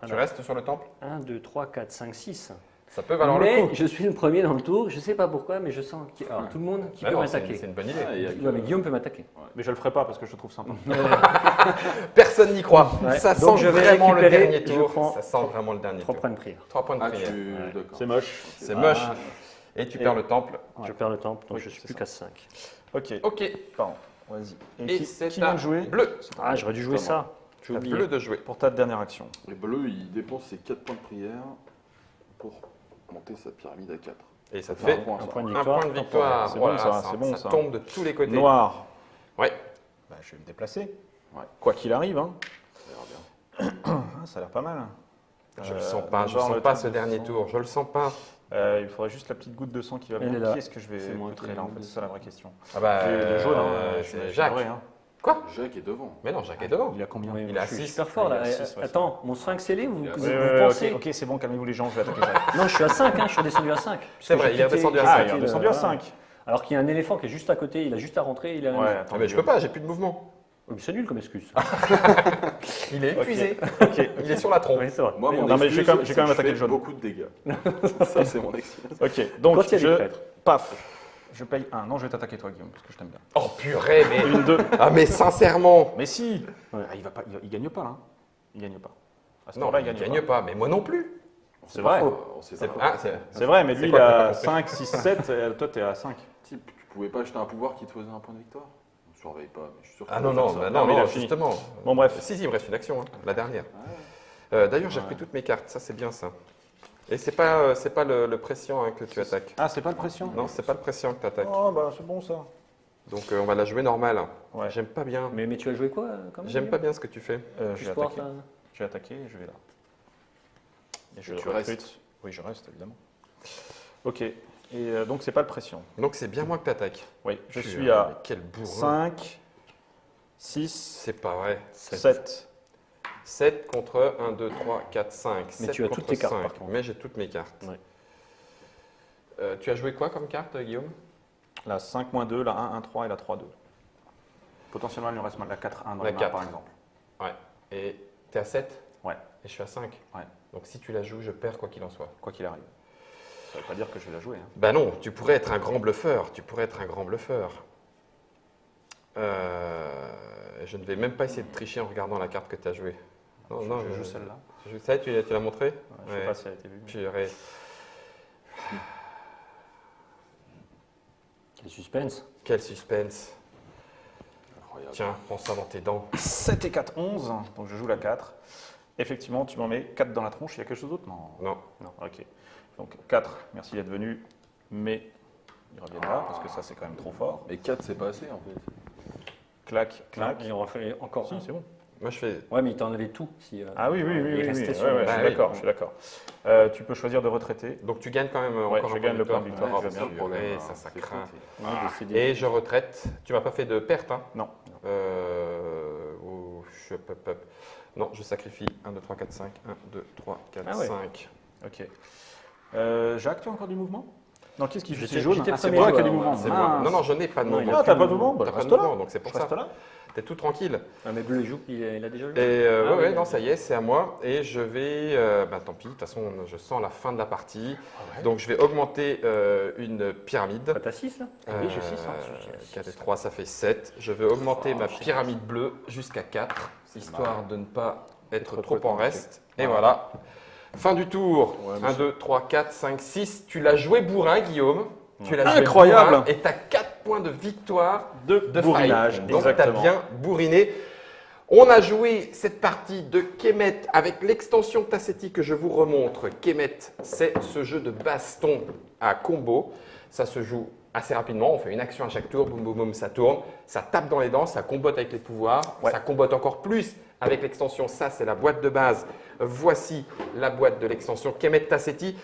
Tu restes sur le temple 1, 2, 3, 4, 5, 6. Ça peut valoir le Mais coup. je suis le premier dans le tour, je sais pas pourquoi, mais je sens qu'il y a alors, tout le monde qui Bah peut non, c'est m'attaquer. une bonne idée. Ah, il y a Ouais, mais Guillaume peut m'attaquer. Mais je le ferai pas parce que je te trouve sympa. Personne n'y croit. Ouais. Ça Donc sent je vais vraiment le récupérer, dernier je tour. prends Ça sent vraiment le dernier 3 tour. points de prière. 3 points de Ah, prière. d'accord. C'est moche. C'est moche. Et tu perds le temple. Je perds le temple, donc Oui, je suis c'est plus ça. qu'à 5. Ok. Ok. Pardon. Vas-y. Et qui c'est vient à de jouer bleu. Ah, j'aurais dû jouer Comment ça. J'ai C'est à oublié. bleu de jouer. pour ta dernière action. Les bleus, il dépense ses 4 points de prière pour monter sa pyramide à 4. Et ça te Ça fait fait un point, Un ça. point de un victoire. point de victoire. C'est Voilà, bon, ça, c'est bon, ça. tombe de tous les côtés. Noir. Ouais. Bah, je vais me déplacer. Ouais. Quoi qu'il arrive. Hein. Ça a l'air bien. Ah, ça a l'air pas mal. Je le sens pas, je d'abord, sens le pas truc ce de dernier sang. tour. Je le sens pas. Il faudrait juste la petite goutte de sang qui va Elle bien. est là. Qui est-ce que je vais C'est moi montrer qui là en ai fait le C'est ça la vraie question. Ah bah, Le jaune, hein, c'est Jacques. doré, hein. Quoi Jacques est devant. Mais non, Jacques est devant. Il a combien Oui, Il a je suis six. super fort là. Il a six, ouais, Attends, mon sphinx ailé, vous, Il a- vous, Ouais, vous ouais, pensez ok, c'est bon, calmez-vous les gens, je vais attaquer Jacques. Non, je suis à 5, hein, je suis redescendu à 5. C'est vrai, il est redescendu à Ah, 5. il est redescendu à 5. Alors qu'il y a un éléphant qui est juste à côté, il a juste à rentrer, il a un Ouais, éléphant. attends, Ah mais je peux pas, j'ai plus de mouvement. Oh, mais c'est nul comme excuse. Il est Ok. épuisé. Ok. Il est sur la trompe. Oui, c'est vrai. Moi, mon Non, mais excuse, j'ai quand même c'est que attaqué je le fais jaune. beaucoup de dégâts. Ça, c'est mon excuse. Ok, donc Quand il y a des je. prêtres. Paf. Je paye 1. Non, je vais t'attaquer toi, Guillaume, parce que je t'aime bien. Oh purée, mais. Une, 2. Ah mais sincèrement. Mais si Ouais. Ah, il gagne pas là. Il gagne pas. À ce Non, moment-là, il gagne pas, mais moi non plus. C'est vrai. On sait C'est pas. ah, C'est vrai, mais C'est lui, il quoi que t'as a pas compris 5, 6, 7, et toi, t'es à 5. Tu pouvais pas acheter un pouvoir qui te faisait un point de victoire. surveille pas, mais je suis sûr que Ah tu non, vas non, faire ça. bah Non, non, mais il a non, fini. justement. Bon, bref. Si, il me reste une action, hein, la dernière. D'ailleurs, j'ai repris toutes mes cartes, ça c'est bien ça. Et c'est pas le prescient hein, que tu attaques. Ah, c'est pas le pression? Non, c'est pas le prescient que tu attaques. Oh, bah c'est bon ça. Donc on va la jouer normale. Ouais. J'aime pas bien. Mais tu as joué quoi quand même J'aime pas bien ce que tu fais. Je Tu vais sport, attaquer. là Je vais attaquer et je vais là. Et je Et tu recrute. restes. Oui, je reste évidemment. Ok. Et donc c'est pas le pression. Donc c'est bien moi que tu attaques. Oui, je suis à Quel bourrin. 5, 6, C'est pas vrai. 7. 7 contre 1, 2, 3, 4, 5. Mais 7 tu as contre toutes tes cartes, 5. par contre. Mais j'ai toutes mes cartes. Ouais. Tu as joué quoi comme carte, Guillaume? La 5 moins 2, la 1, 1, 3 et la 3, 2. Potentiellement, il nous reste la 4, 1 dans La les mains, 4. par exemple. Ouais. Et tu es à 7? Ouais. Et je suis à 5? Ouais. Donc si tu la joues, je perds quoi qu'il en soit. Quoi qu'il arrive. Ça ne veut pas dire que je vais la jouer. Hein. Bah non, tu pourrais être un grand bluffeur. Tu pourrais être un grand bluffeur. Je ne vais même pas essayer de tricher en regardant la carte que tu as jouée. Non, non, je joue celle-là. Ça, tu l'as montré? Ouais, je ne sais pas si elle a été vue. mais- Purée. Le suspense. Quel suspense. Incroyable. Tiens, prends ça dans tes dents. 7 et 4, 11. Donc je joue la 4. Effectivement, tu m'en mets 4 dans la tronche. Il y a quelque chose d'autre? Non. Non. Non, ok. Donc 4, merci d'être venu. Mais il reviendra parce que ça, c'est quand même trop fort. Mais 4, c'est pas assez en fait. Clac, clac. Et on refait encore Si, un. c'est bon. Moi, je fais. Ouais, mais il t'enlevait tout. Si, Ah oui, oui, oui, il oui, restait oui. sur Ouais, le- ouais, Bah je oui. suis d'accord, je suis d'accord. Tu peux choisir de retraiter. Donc, tu gagnes quand même Ouais, encore je un gagne le point de Ouais, victoire, c'est je ça viens. le problème. Ça, ça C'est craint. fou, Ouais, décidé. Et je retraite. Tu m'as pas fait de perte, hein? Non. Non, je sacrifie 1, 2, 3, 4, 5. 1, 2, 3, 4, Ah ouais. 5. Ok. Jacques, tu as encore du mouvement? Non, qu'est-ce qui joue? J'étais- C'est jaune. j'étais Ah, le c'est premier moi qui ai joueur, du mouvement. moi. C'est moi. Mince. Non, non, je n'ai pas de Non, il mouvement. Ah, t'as pas de mouvement? T'as Bah, pas reste de là. mouvement, donc c'est pour Je reste ça. là. T'es tout tranquille. Ah, mais Bleu joue, il a déjà joué. Et Ah ouais, oui, non, ok. ça y est, c'est à moi. Et je vais. Bah tant pis, de toute façon, je sens la fin de la partie. Donc, je vais augmenter une pyramide. Ah, t'as 6 là? Oui, j'ai 6. 4 et 3, ça fait 7. Je vais augmenter ma pyramide bleue jusqu'à 4, histoire de ne pas être trop en reste. Et voilà. Fin du tour. Ouais, 1, 2, 3, 4, 5, 6. Tu l'as joué bourrin, Guillaume. Tu l'as joué Incroyable. bourrin, et tu as 4 points de victoire De de bourrinage, fight. Donc, tu as exactement. bien bourriné. On a joué cette partie de Kemet avec l'extension Tassetti que je vous remontre. Kemet, c'est ce jeu de baston à combo. Ça se joue assez rapidement. On fait une action à chaque tour. Boum, boum, boum, ça tourne. Ça tape dans les dents. Ça combotte avec les pouvoirs. Ouais. Ça combotte encore plus avec l'extension. Ça, c'est la boîte de base. Voici la boîte de l'extension Kemet Tassetti.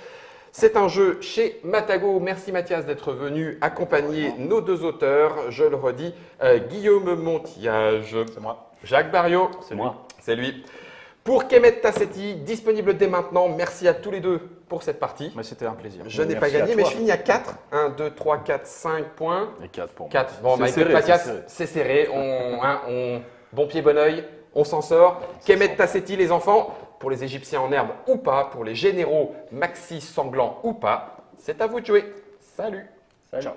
C'est un jeu chez Matago. Merci Mathias d'être venu accompagner nos deux auteurs. Je le redis, Guillaume Montillage, C'est moi. Jacques Barriot, C'est moi. c'est lui. Pour Kemet Tassetti, disponible dès maintenant. Merci à tous les deux pour cette partie. Mais c'était un plaisir. Je n'ai pas Merci à gagné, mais toi. je finis à 4. 1, 2, 3, 4, 5 points. Et 4 pour moi. 4. Bon, C'est bah, écoute, serré, Mathias, c'est serré. c'est serré. Bon pied, bon oeil. On s'en sort. Kemet Tassetti, les enfants, pour les Égyptiens en herbe ou pas, pour les généraux maxi sanglants ou pas, c'est à vous de jouer. Salut. Salut. Ciao.